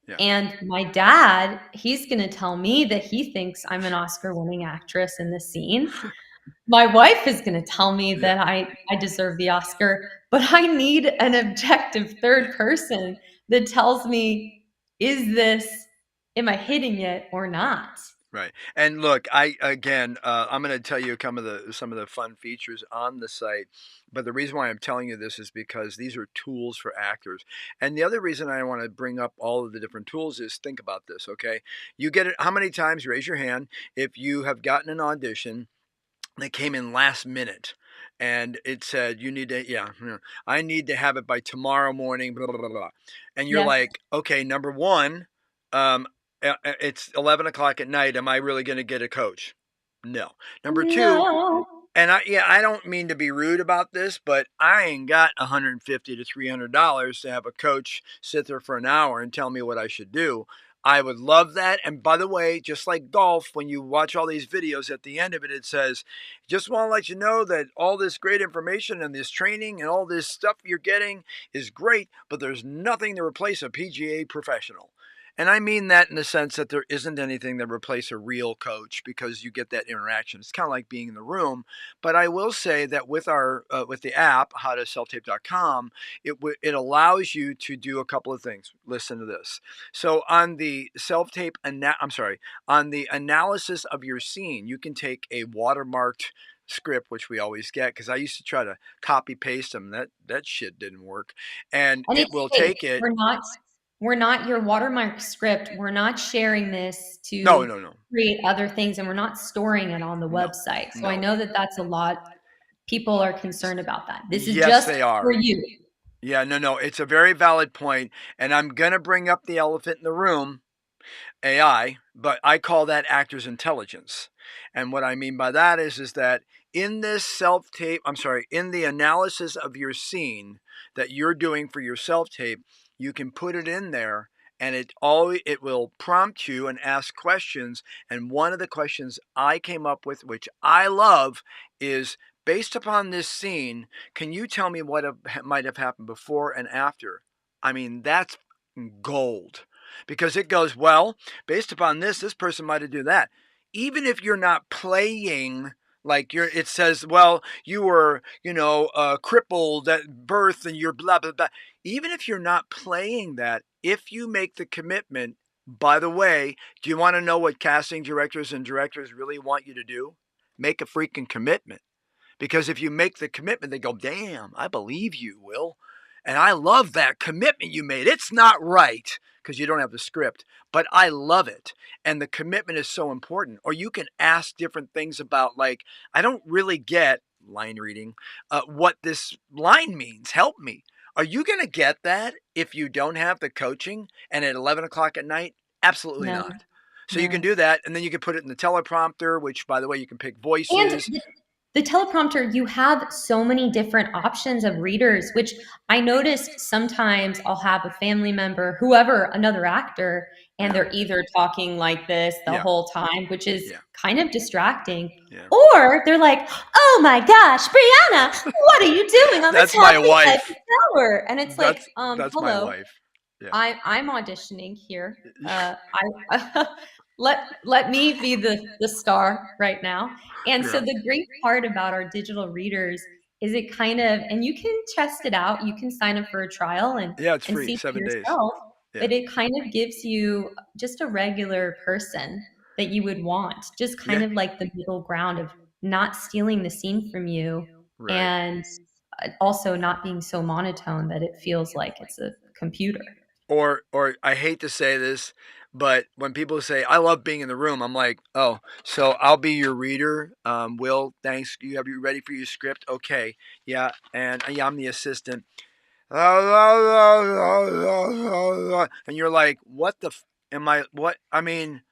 Yeah. And my dad, he's going to tell me that he thinks I'm an Oscar-winning actress in this scene. My wife is going to tell me Yeah. that I deserve the Oscar, but I need an objective Yeah. third person that tells me, is this, am I hitting it or not? Right. And look, I'm going to tell you some of the fun features on the site. But the reason why I'm telling you this is because these are tools for actors. And the other reason I want to bring up all of the different tools is, think about this, okay? You get it. How many times, raise your hand, if you have gotten an audition that came in last minute and it said you need to, I need to have it by tomorrow morning, blah blah blah, blah. And you're Yes. like, okay, number one, um it's 11 o'clock at night, am I really going to get a coach? No. Number two, No. and I don't mean to be rude about this, but I ain't got $150 to $300 to have a coach sit there for an hour and tell me what I should do. I would love that. And by the way, just like golf, when you watch all these videos, at the end of it, it says, just want to let you know that all this great information and this training and all this stuff you're getting is great, but there's nothing to replace a PGA professional. And I mean that in the sense that there isn't anything that replaces a real coach, because you get that interaction. It's kind of like being in the room. But I will say that with with the app, howtoselftape.com, it allows you to do a couple of things. Listen to this. So on the on the analysis of your scene, you can take a watermarked script, which we always get, because I used to try to copy paste them. That shit didn't work, and And it it's will fake. take it. We're not your watermark script. We're not sharing this No, to no, no, create other things, and we're not storing it on the no, website. So I no. know that that's a lot. People are concerned about that. This is Yes, just they for are. you. Yeah, no, no. It's a very valid point, and I'm gonna bring up the elephant in the room, AI, but I call that actor's intelligence. And what I mean by that is that in this in the analysis of your scene that you're doing for your self tape, you can put it in there, and it will prompt you and ask questions. And one of the questions I came up with, which I love, is, based upon this scene, can you tell me what might have happened before and after? I mean, that's gold, because it goes, well, based upon this person might have done that. even if you're not playing, like it says, well, you were, crippled at birth and you're blah blah blah. Even if you're not playing that, if you make the commitment, by the way, do you want to know what casting directors and directors really want you to do? Make a freaking commitment. Because if you make the commitment, they go, damn, I believe you, Will. And I love that commitment you made. It's not right because you don't have the script, but I love it. And the commitment is so important. Or you can ask different things about, like, I don't really get line reading, what this line means. Help me. Are you going to get that if you don't have the coaching and at 11 o'clock at night? Absolutely No, not. So you can no. do that. And then you can put it in the teleprompter, which, by the way, you can pick And voices. the teleprompter, you have so many different options of readers, which I noticed sometimes I'll have a family member, whoever, another actor, and Yeah. they're either talking like this the Yeah. whole time, which is Yeah. kind of distracting, Yeah. or they're like, oh my gosh, Brianna, what are you doing on this That's my happy wife. Eiffel Tower? And it's like, That's my hello, wife. Yeah. I'm auditioning here. I let me be the star right now. And so Yeah. the great part about our digital readers is it kind of, and you can test it out. You can sign up for a trial Yeah, it's and free. see for 7 days. yourself. Yeah. But it kind of gives you just a regular person that you would want, just kind Yeah. of like the middle ground of not stealing the scene from you Right. and also not being so monotone that it feels like it's a computer. Or I hate to say this, but when people say I love being in the room, I'm like, oh, so I'll be your reader. Will, thanks. You ready for your script? Okay, yeah, and yeah, I'm the assistant. And you're like, what the? Am I what? I mean,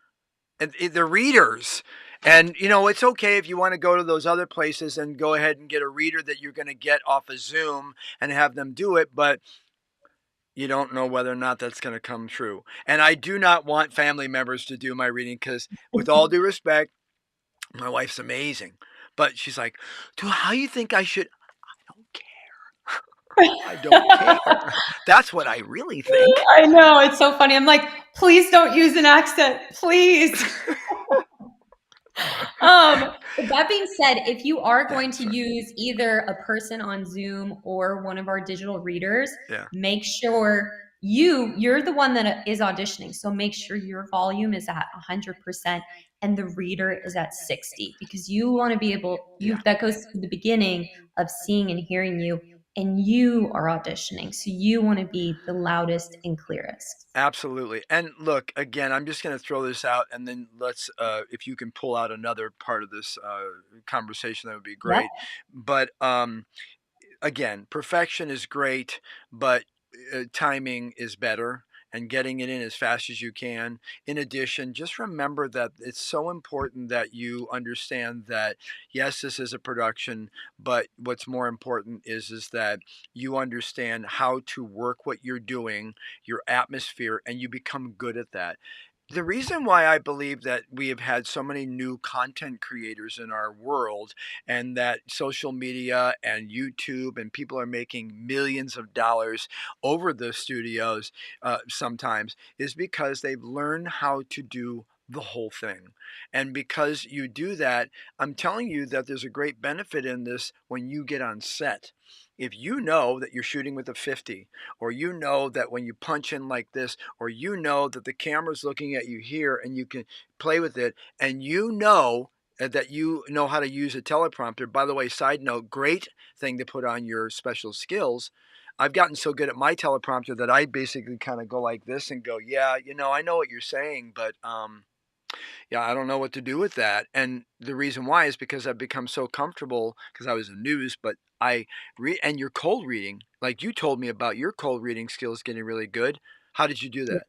the readers. And it's okay if you want to go to those other places and go ahead and get a reader that you're going to get off of Zoom and have them do it, but you don't know whether or not that's going to come true. And I do not want family members to do my reading because, with all due respect, my wife's amazing. But she's like, dude, how you think I should? I don't care. I don't care. That's what I really think. I know, it's so funny. I'm like, please don't use an accent, please. But that being said, if you are Yeah, going to sorry. use either a person on Zoom or one of our digital readers, Yeah, make sure you're the one that is auditioning. So make sure your volume is at 100% and the reader is at 60 because you want to be able yeah. you that goes to the beginning of seeing and hearing you and you are auditioning. So you want to be the loudest and clearest. Absolutely. And look, again, I'm just going to throw this out and then let's, if you can pull out another part of this conversation, that would be Yep. great. But again, perfection is great, but timing is better and getting it in as fast as you can. In addition, just remember that it's so important that you understand that yes, this is a production, but what's more important is that you understand how to work what you're doing, your atmosphere, and you become good at that. The reason why I believe that we have had so many new content creators in our world and that social media and YouTube and people are making millions of dollars over the studios sometimes is because they've learned how to do the whole thing. And because you do that, I'm telling you that there's a great benefit in this when you get on set. If you know that you're shooting with a 50, or you know that when you punch in like this, or you know that the camera's looking at you here and you can play with it, and you know that you know how to use a teleprompter. By the way, side note, great thing to put on your special skills. I've gotten so good at my teleprompter that I basically kind of go like this and go, yeah, I know what you're saying, but yeah, I don't know what to do with that. And the reason why is because I've become so comfortable because I was in news, but I read, and your cold reading, like you told me about your cold reading skills getting really good. How did you do that?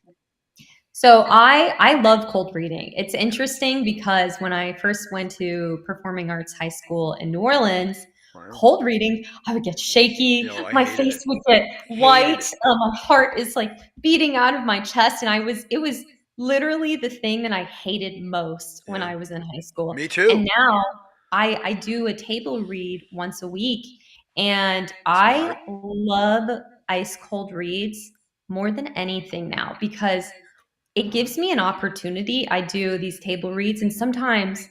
So I love cold reading. It's interesting because when I first went to performing arts high school in New Orleans, Wow. cold reading, I would get shaky, I my hated face it. would get Hated white, it. my heart is like beating out of my chest, and it was literally the thing that I hated most when Yeah. I was in high school. Me And too. now I do a table read once a week, and I Smart. love ice cold reads more than anything now because it gives me an opportunity. I do these table reads, and sometimes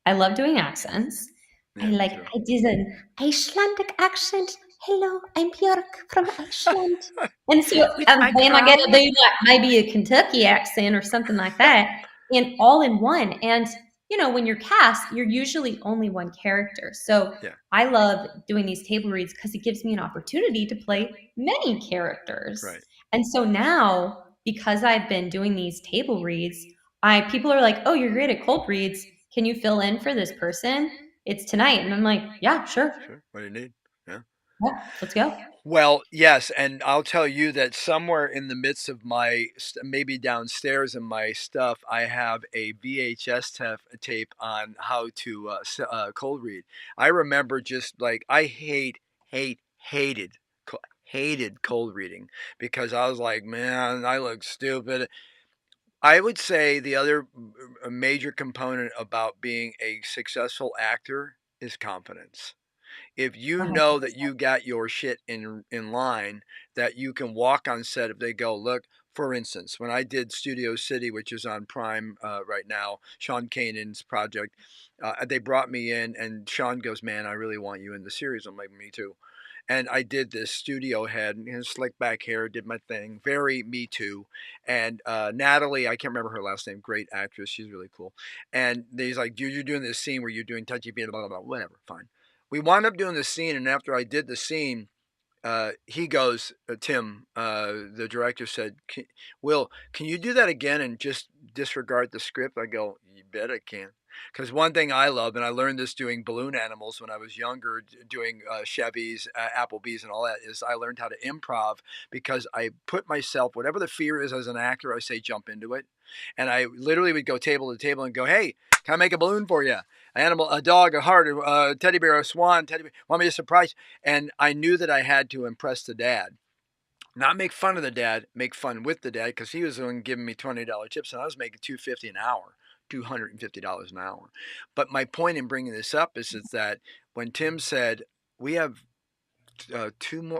I love doing accents. Yeah, me too. I did an Icelandic accent. Hello, I'm Björk from Iceland. And so With and my then I get to crown. do like maybe a Kentucky accent or something like that, and all in one. And when you're cast, you're usually only one character. So Yeah, I love doing these table reads because it gives me an opportunity to yeah, play many characters. right. And so now, because I've been doing these table reads, I people are like, "Oh, you're great at cold reads. Can you fill in for this person? It's tonight." And I'm like, "Yeah, sure. Sure. What do you need? Yeah. Yeah, let's go." Well, yes, and I'll tell you that somewhere in the midst of my maybe downstairs in my stuff, I have a VHS tape on how to cold read. I remember just like I hated cold reading because I was like, man, I look stupid. I would say the other major component about being a successful actor is confidence. If you know that 100%. you got your shit in line, that you can walk on set if they go, look, for instance, when I did Studio City, which is on Prime right now, Sean Kanan's project, they brought me in, and Sean goes, man, I really want you in the series. I'm like, me too. And I did this studio head, slick back hair, did my thing, very me too. And Natalie, I can't remember her last name, great actress, she's really cool. And he's like, dude, you're doing this scene where you're doing touchy feely, blah, blah, blah, whatever, fine. We wound up doing the scene, and after I did the scene, he goes, Tim, the director said, Will, can you do that again and just disregard the script? I go, you bet I can. Because one thing I love, and I learned this doing balloon animals when I was younger, doing Chevys, Applebee's, and all that, is I learned how to improv because I put myself, whatever the fear is as an actor, I say jump into it. And I literally would go table to table and go, hey, can I make a balloon for you? Animal, a dog, a heart, a teddy bear, a swan, teddy bear. Want me to surprise? And I knew that I had to impress the dad. Not make fun of the dad, make fun with the dad because he was the one giving me $20 chips and I was making $250 an hour, $250 an hour. But my point in bringing this up is that when Tim said we have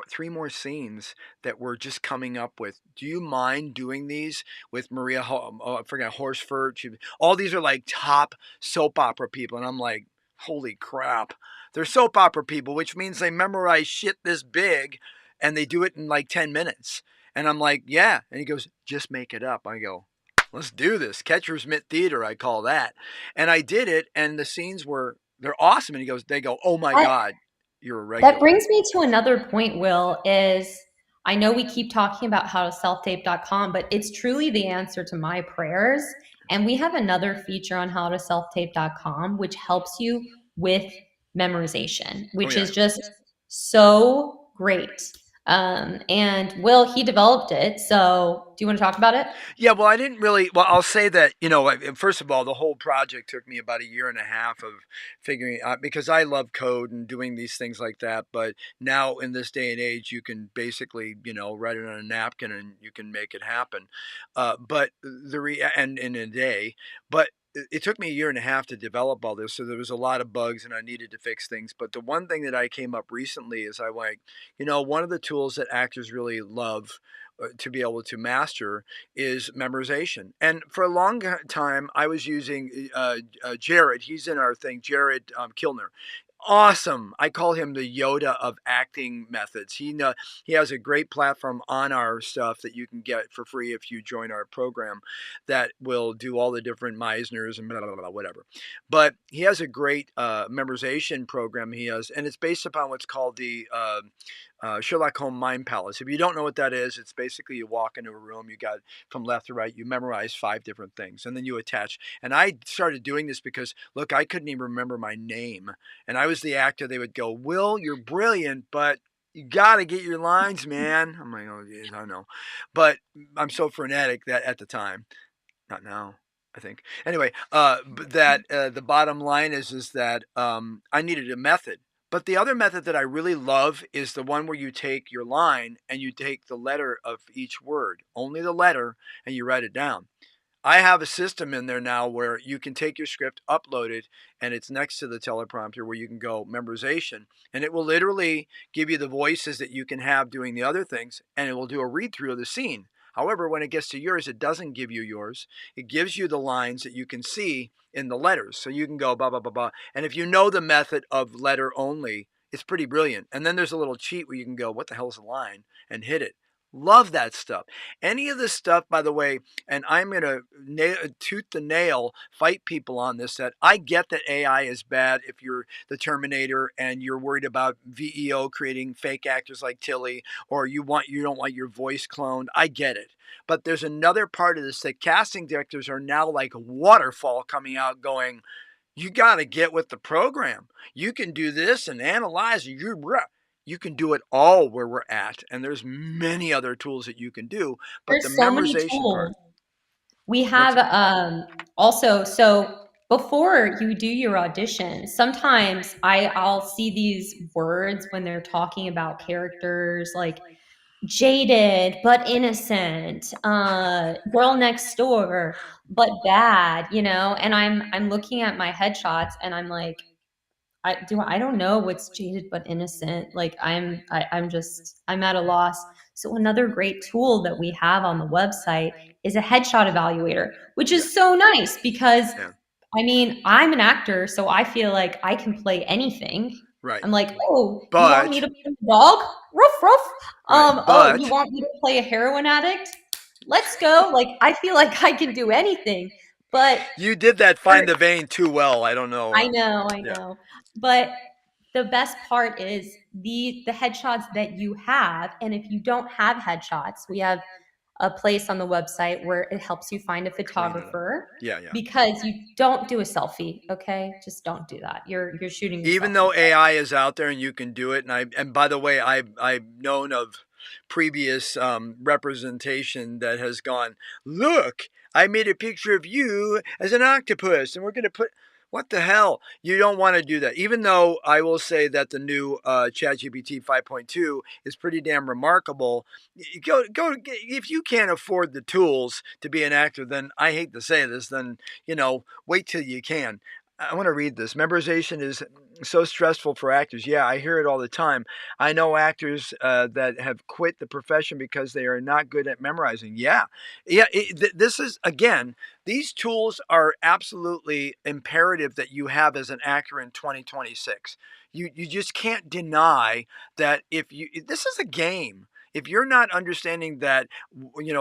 three more scenes that we're just coming up with. Do you mind doing these with Maria? I forgot Horsford. All these are like top soap opera people, and I'm like, holy crap! They're soap opera people, which means they memorize shit this big, and they do it in like 10 minutes. And I'm like, yeah. And he goes, just make it up. I go, let's do this. Catcher's mitt theater, I call that. And I did it, and the scenes they're awesome. And they go, oh my That god, you're a that regular. brings me to another point, Will, is I know we keep talking about how to selftape.com, but it's truly the answer to my prayers. And we have another feature on how to selftape.com, which helps you with memorization, Oh which yeah. is just so great. And Will, he developed it. So do you want to talk about it? Yeah, well, I didn't really. Well, I'll say that first of all, the whole project took me about a year and a half of figuring out because I love code and doing these things like that. But now in this day and age, you can basically write it on a napkin and you can make it happen. But and in a day, but it took me a year and a half to develop all this, so there was a lot of bugs and I needed to fix things. But the one thing that I came up recently is I like, one of the tools that actors really love to be able to master is memorization. And for a long time, I was using Jared. He's in our thing, Jared Kilner. Awesome. I call him the Yoda of acting methods. He has a great platform on our stuff that you can get for free if you join our program that will do all the different Meisners and blah, blah, blah, whatever. But he has a great memorization program he has, and it's based upon what's called the Sherlock Holmes Mind Palace. If you don't know what that is, it's basically you walk into a room, you got from left to right, you memorize 5 different things, and then you attach. And I started doing this because, look, I couldn't even remember my name. And I was the actor. They would go, Will, you're brilliant, but you got to get your lines, man. I'm like, oh, geez, I know. But I'm so frenetic that at the time, not now, I think. Anyway, but that the bottom line is that I needed a method. But the other method that I really love is the one where you take your line and you take the letter of each word, only the letter, and you write it down. I have a system in there now where you can take your script, upload it, and it's next to the teleprompter where you can go memorization. And it will literally give you the voices that you can have doing the other things, and it will do a read through of the scene. However, when it gets to yours, it doesn't give you yours. It gives you the lines that you can see in the letters. So you can go blah, blah, blah, blah. And if you know the method of letter only, it's pretty brilliant. And then there's a little cheat where you can go, what the hell's a line? And hit it. Love that stuff. Any of this stuff, by the way, and I'm going to tooth the nail, fight people on this, that I get that AI is bad if you're the Terminator and you're worried about VEO creating fake actors like Tilly, or you don't want your voice cloned. I get it. But there's another part of this that casting directors are now like a waterfall coming out going, you got to get with the program. You can do this and analyze. You can do it all where we're at. And there's many other tools that you can do. But the There's so many memorization part, tools. We what's have also, so before you do your audition, sometimes I'll see these words when they're talking about characters like jaded but innocent, girl next door but bad, and I'm looking at my headshots and I'm like, I don't know what's jaded but innocent. Like I'm at a loss. So another great tool that we have on the website is a headshot evaluator, which yeah, is so nice because yeah, I mean, I'm an actor, so I feel like I can play anything. right. I'm like, oh, you want me But to play a dog? Ruff, ruff. right, Oh, you but want me to play a heroin addict? Let's go. Like, I feel like I can do anything. But you did that find the vein too well. I don't know. I Yeah, know. But the best part is the headshots that you have, and if you don't have headshots, we have a place on the website where it helps you find a clean it up. photographer Yeah, yeah. because you don't do a selfie, okay? Just don't do that. You're shooting Even yourself in though the foot. AI is out there and you can do it, and by the way, I've known of previous representation that has gone, look, I made a picture of you as an octopus, and we're going to put. What the hell? You don't want to do that. Even though I will say that the new ChatGPT 5.2 is pretty damn remarkable. Go. If you can't afford the tools to be an actor, then I hate to say this. Then wait till you can. I want to read this. Memorization is so stressful for actors. Yeah, I hear it all the time. I know actors that have quit the profession because they are not good at memorizing. Yeah, yeah. This is again. These tools are absolutely imperative that you have as an actor in 2026. You just can't deny that if you this is a game. If you're not understanding that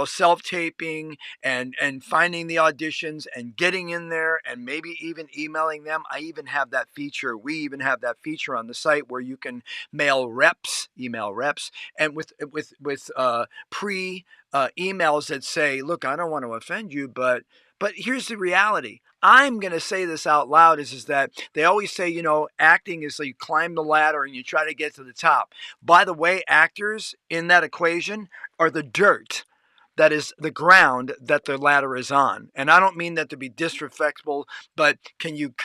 self-taping and finding the auditions and getting in there and maybe even emailing them. I even have that feature. We even have that feature on the site where you can email reps, and with pre emails that say, "Look, I don't want to offend you, but here's the reality." I'm going to say this out loud is that they always say, acting is like you climb the ladder and you try to get to the top. By the way, actors in that equation are the dirt that is the ground that the ladder is on. And I don't mean that to be disrespectful, but can you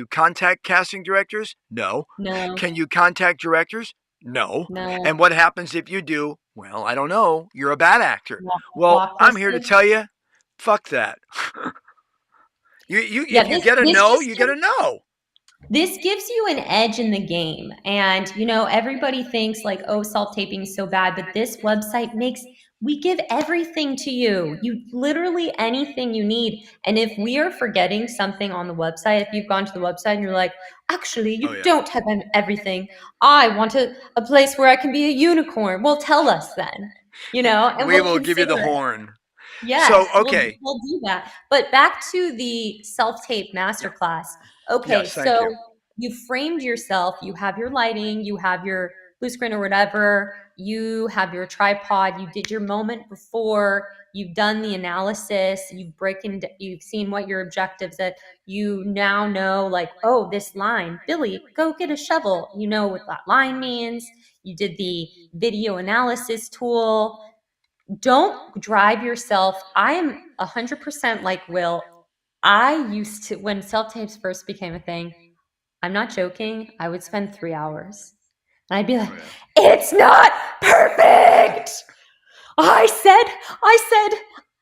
contact casting directors? No. No, Can you contact directors? No. no. And what happens if you do? Well, I don't know. You're a bad actor. Well, I'm here to Blacklisted. tell you, fuck that. You Yeah, if you get a this no, just you get a no. this gives you an edge in the game. And, everybody thinks like, oh, self-taping is so bad, but this website we give everything to you. You literally anything you need. And if we are forgetting something on the website, if you've gone to the website and you're like, actually, Oh you yeah. don't have everything. I want a place where I can be a unicorn. Well, tell us then, and We we'll will give you the consider it. horn. Yes, So okay. we'll do that. But back to the self-tape Yeah. masterclass. Okay, Yes, thank so you. you framed yourself, you have your lighting, you have your blue screen or whatever, you have your tripod, you did your moment before, you've done the analysis, you've seen what your objectives that you now know like, oh, this line, Billy, go get a shovel. You know what that line means. You did the video analysis tool. Don't drive yourself. I am 100% like Will. I used to, when self tapes first became a thing, I'm not joking, I would spend 3 hours. And I'd be like, Oh yeah. it's not perfect. I said,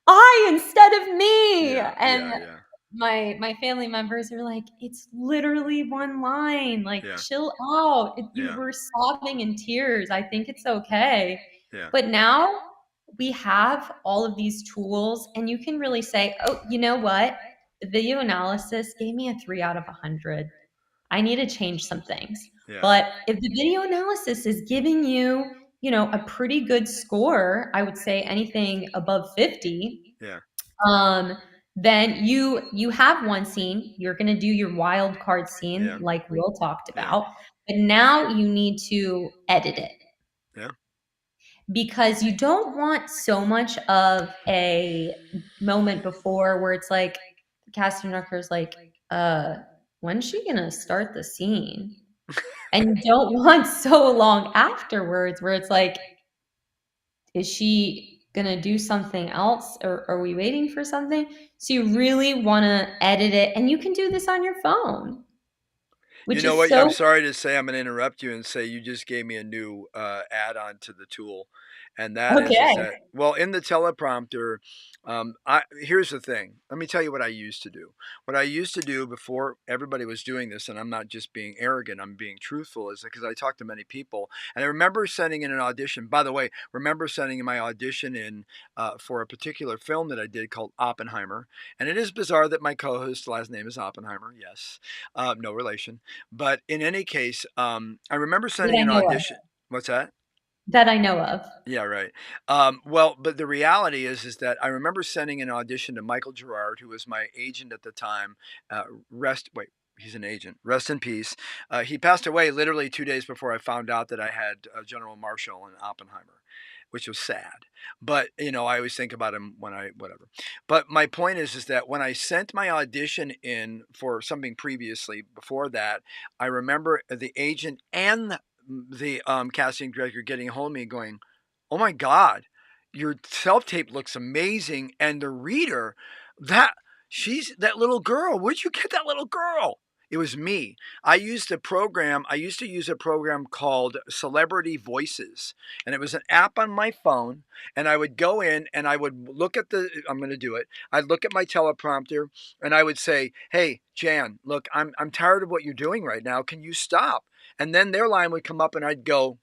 I instead of me. Yeah, And yeah, yeah, my family members are like, it's literally one line. Like, yeah, chill out. You yeah, were sobbing in tears. I think it's okay. yeah. But now we have all of these tools, and you can really say, oh, you know what? The video analysis gave me a 3 out of 100. I need to change some things. Yeah. But if the video analysis is giving you, a pretty good score, I would say anything above 50, Yeah. um, then you have one scene. You're going to do your wild card scene, Yeah. like Will talked Yeah. about, but now you need to edit it, Yeah. because you don't want so much of a moment before where it's like the casting director is like, when's she gonna start the scene? And you don't want so long afterwards where it's like, is she gonna do something else, or are we waiting for something? So you really want to edit it, and you can do this on your phone, You which know is what? I'm so sorry to say, I'm going to interrupt you and say you just gave me a new add-on to the tool, and that is okay. that, well, in the teleprompter, here's the thing. Let me tell you what I used to do. What I used to do before everybody was doing this, and I'm not just being arrogant, I'm being truthful, is because I talked to many people, and I remember sending in an audition. By the way, remember sending in my audition in for a particular film that I did called Oppenheimer, and it is bizarre that my co-host's last name is Oppenheimer. Yes, no relation. But in any case, I remember That sending I an know of. audition. What's that? That I know of. Yeah, right. Well, but the reality is that I remember sending an audition to Michael Gerard, who was my agent at the time. Wait, he's an agent. Rest in peace. He passed away literally 2 days before I found out that I had General Marshall in Oppenheimer, which was sad. But I always think about him when whatever. But my point is that when I sent my audition in for something previously before that, I remember the agent and the casting director getting a hold of me and going, "Oh my God, your self tape looks amazing." And the reader, that she's that little girl. Where'd you get that little girl? It was me. I used a program. I used to use a program called Celebrity Voices, and it was an app on my phone. And I would go in and I would look at the. I'm going to do it. I'd look at my teleprompter and I would say, "Hey, Jan, look, I'm tired of what you're doing right now. Can you stop?" And then their line would come up, and I'd go,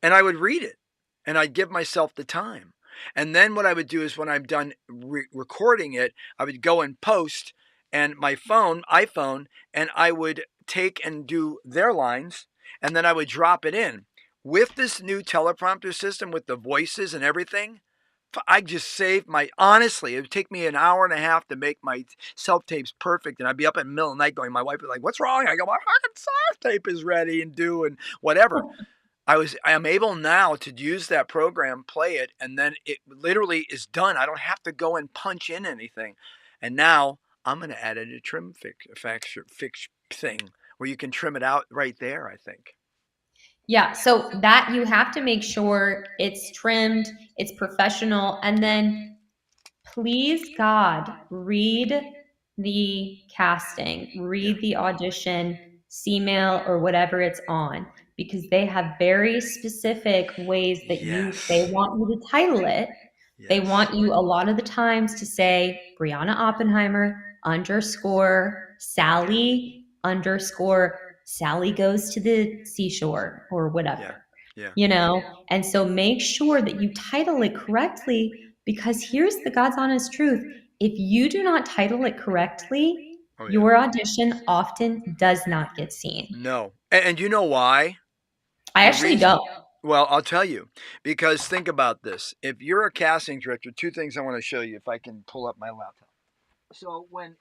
and I would read it, and I'd give myself the time. And then what I would do is when I'm done recording it, I would go and post and my iPhone, and I would take and do their lines, and then I would drop it in. With this new teleprompter system with the voices and everything, I just saved honestly, it would take me an hour and a half to make my self tapes perfect. And I'd be up in the middle of the night going, my wife would be like, "What's wrong?" I go, "My fucking self tape is ready," and whatever. I am able now to use that program, play it, and then it literally is done. I don't have to go and punch in anything. And now I'm going to add in a trim fix thing where you can trim it out right there, I think. Yeah, so that you have to make sure it's trimmed, it's professional, and Yeah. then please God, read the casting, Yeah. read the audition, C-mail or whatever it's on, because they have very specific ways that they Yes. want you to title it. They Yes. want you a lot of the times to say Brianna Oppenheimer underscore Sally underscore Sally goes to the seashore or Yeah. whatever, Yeah. and so make sure that you title it correctly, because here's the God's honest truth. If you do not title it correctly, Oh yeah. your audition often does not get seen. No. And you know why? I The actually reason, don't. well, I'll tell you. Because think about this. If you're a casting director, two things I want to show you if I can pull up my laptop. So when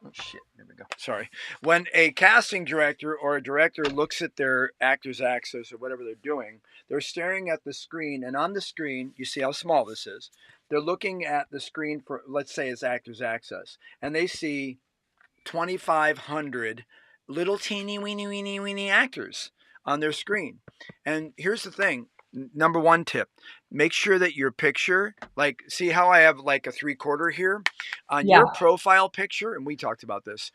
oh shit, there we go. Sorry. When a casting director or a director looks at their actor's access or whatever they're doing, they're staring at the screen, and on the screen, you see how small this is. They're looking at the screen for, let's say it's actor's access, and they see 2,500 little teeny weeny weeny weeny actors on their screen. And here's the thing. Number one tip, make sure that your picture, like, see how I have like a 3/4 here? On Yeah. your profile picture, and we talked about this,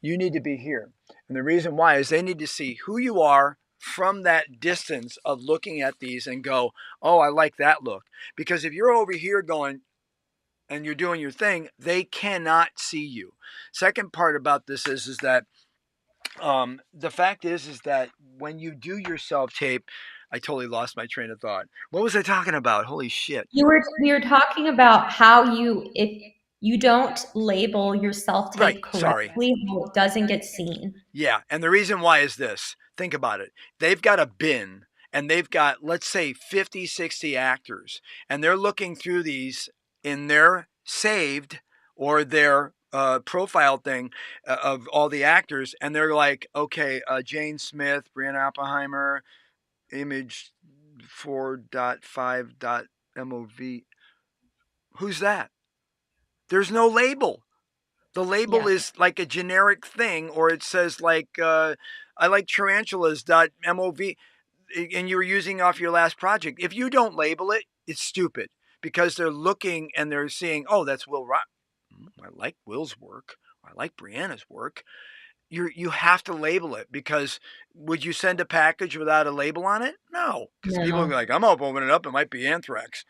you need to be here. And the reason why is they need to see who you are from that distance of looking at these and go, "Oh, I like that look." Because if you're over here going, and you're doing your thing, they cannot see you. Second part about this is that the fact is that when you do your self tape, I totally lost my train of thought. What was I talking about? Holy shit. We were talking about how if you don't label your Right. self-tape Sorry. correctly, how it doesn't get seen. Yeah, and the reason why is this. Think about it. They've got a bin and they've got, let's say, 50, 60 actors, and they're looking through these in their saved or their profile thing of all the actors, and they're like, okay, Jane Smith, Brianna Oppenheimer, image 4.5.mov. Who's that? There's no label. The label Yeah. is like a generic thing, or it says like I like tarantulas.mov, and you were using off your last project. If you don't label it, it's stupid because they're looking and they're seeing, oh, that's Will Rock. I like Will's work. I like Brianna's work. You have to label it because would you send a package without a label on it? No, because people are No. like, I'm opening it up. It might be anthrax.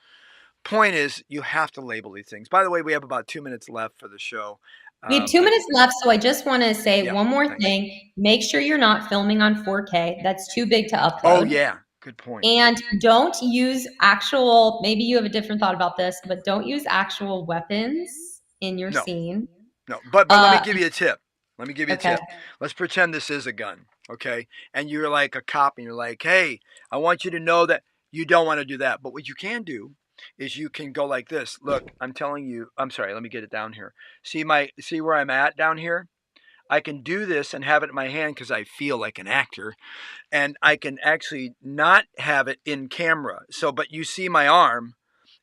Point is, you have to label these things. By the way, we have about 2 minutes left for the show. We have 2 minutes left, so I just want to say Yeah, one more thanks. thing. Make sure you're not filming on 4K. That's too big to upload. Oh yeah, good point. And don't use actual, maybe you have a different thought about this, but don't use actual weapons in your No, scene. no. But let me give you a tip. Let me give you a Okay. tip. Let's pretend this is a gun, okay? And you're like a cop, and you're like, hey, I want you to know that you don't want to do that. But what you can do is you can go like this. Look, I'm telling you. I'm sorry. Let me get it down here. See where I'm at down here. I can do this and have it in my hand because I feel like an actor, and I can actually not have it in camera. So, but you see my arm,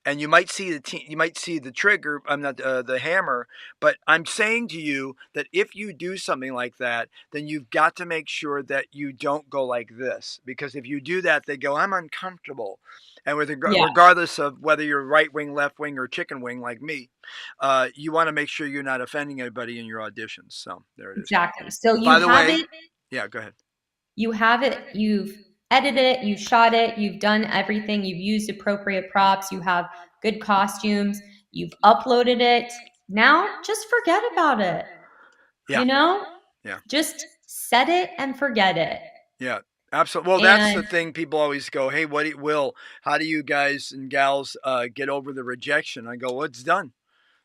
and you might see you might see the trigger. I'm not the hammer, but I'm saying to you that if you do something like that, then you've got to make sure that you don't go like this, because if you do that, they go, I'm uncomfortable. And Yeah, regardless of whether you're right wing, left wing, or chicken wing like me, you want to make sure you're not offending anybody in your auditions. So there it is. exactly. So you By the have way, it, yeah, go ahead. you've edited it, you've shot it, you've done everything, you've used appropriate props, you have good costumes, you've uploaded it. Now just forget about it. Yeah, You know? yeah. Just set it and forget it. Yeah, absolutely. Well, that's And the thing. People always go, "Hey, Will? How do you guys and gals get over the rejection?" I go, "Well, it's done.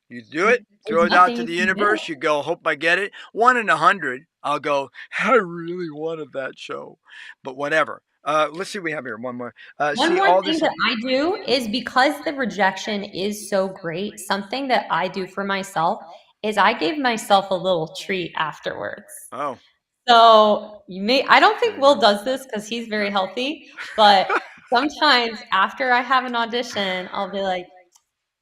You do it, there's throw it out nothing to you the can do. universe. You go, hope I get it. 1 in 100, I'll go. I really wanted that show, but whatever. Let's see what we have here. One more. One See more all thing this. that I do is because the rejection is so great, something that I do for myself is I give myself a little treat afterwards. Oh, So I don't there think you Will go. does this because he's very No. healthy, but sometimes after I have an audition, I'll be like,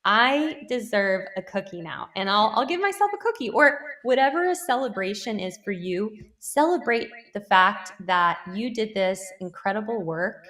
I deserve a cookie now. And I'll give myself a cookie or whatever a celebration is for you. Celebrate the fact that you did this incredible work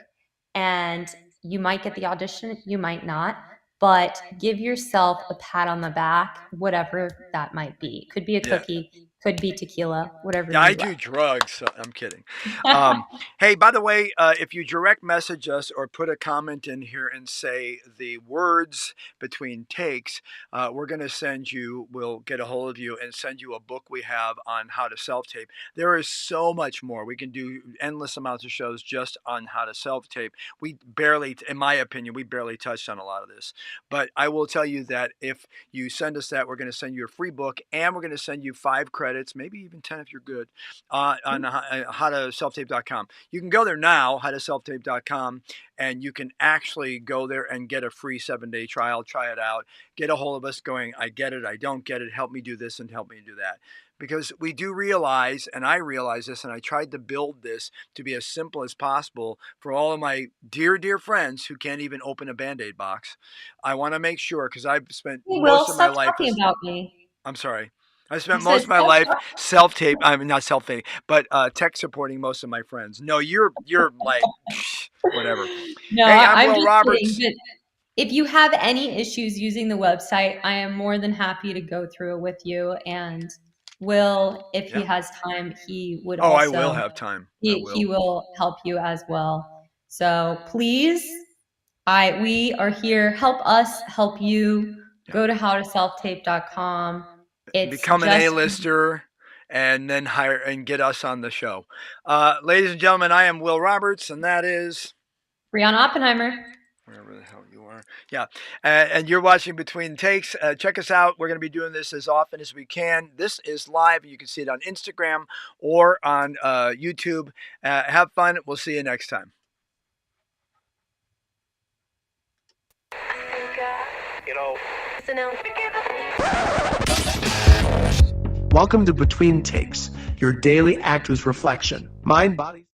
and you might get the audition, you might not, but give yourself a pat on the back, whatever that might be. Could be a Yeah. cookie, could be tequila, whatever Yeah, I you do like. drugs. So I'm kidding. Um, hey, by the way, if you direct message us or put a comment in here and say the words between takes, we're going to send you, we'll get a hold of you and send you a book we have on how to self tape. There is so much more. We can do endless amounts of shows just on how to self tape. We barely, in my opinion, we barely touched on a lot of this. But I will tell you that if you send us that, we're going to send you a free book and we're going to send you 5 credits, maybe even 10 if you're good, on howtoselftape.com. You can go there now, howtoselftape.com, and you can actually go there and get a free 7-day trial, try it out, get a hold of us going, I get it, I don't get it, help me do this and help me do that. Because we do realize, and I realize this, and I tried to build this to be as simple as possible for all of my dear, dear friends who can't even open a Band-Aid box. I want to make sure, because I've spent Hey, Will, most of my stop life talking as, about me. I'm sorry. I I spent most said, of my stop life talking. self-tape. I mean, not self-tape, but tech supporting most of my friends. No, you're like whatever. No, Hey, I'm I'm Will just kidding. Roberts. But if you have any issues using the website, I am more than happy to go through it with you. And Will, if he Yeah. has time, he would Oh, I will also have time. I he will. will help you as well. So please, we are here. Help us help you. Yeah. Go to howtoselftape.com. It's Become an just A-lister and then hire and get us on the show. Ladies and gentlemen, I am Will Roberts, and that is Brianna Oppenheimer. Wherever the hell you are. Yeah. And you're watching Between Takes. Check us out. We're going to be doing this as often as we can. This is live. You can see it on Instagram or on YouTube. Have fun. We'll see you next time. Welcome to Between Takes, your daily actor's reflection. Mind, body.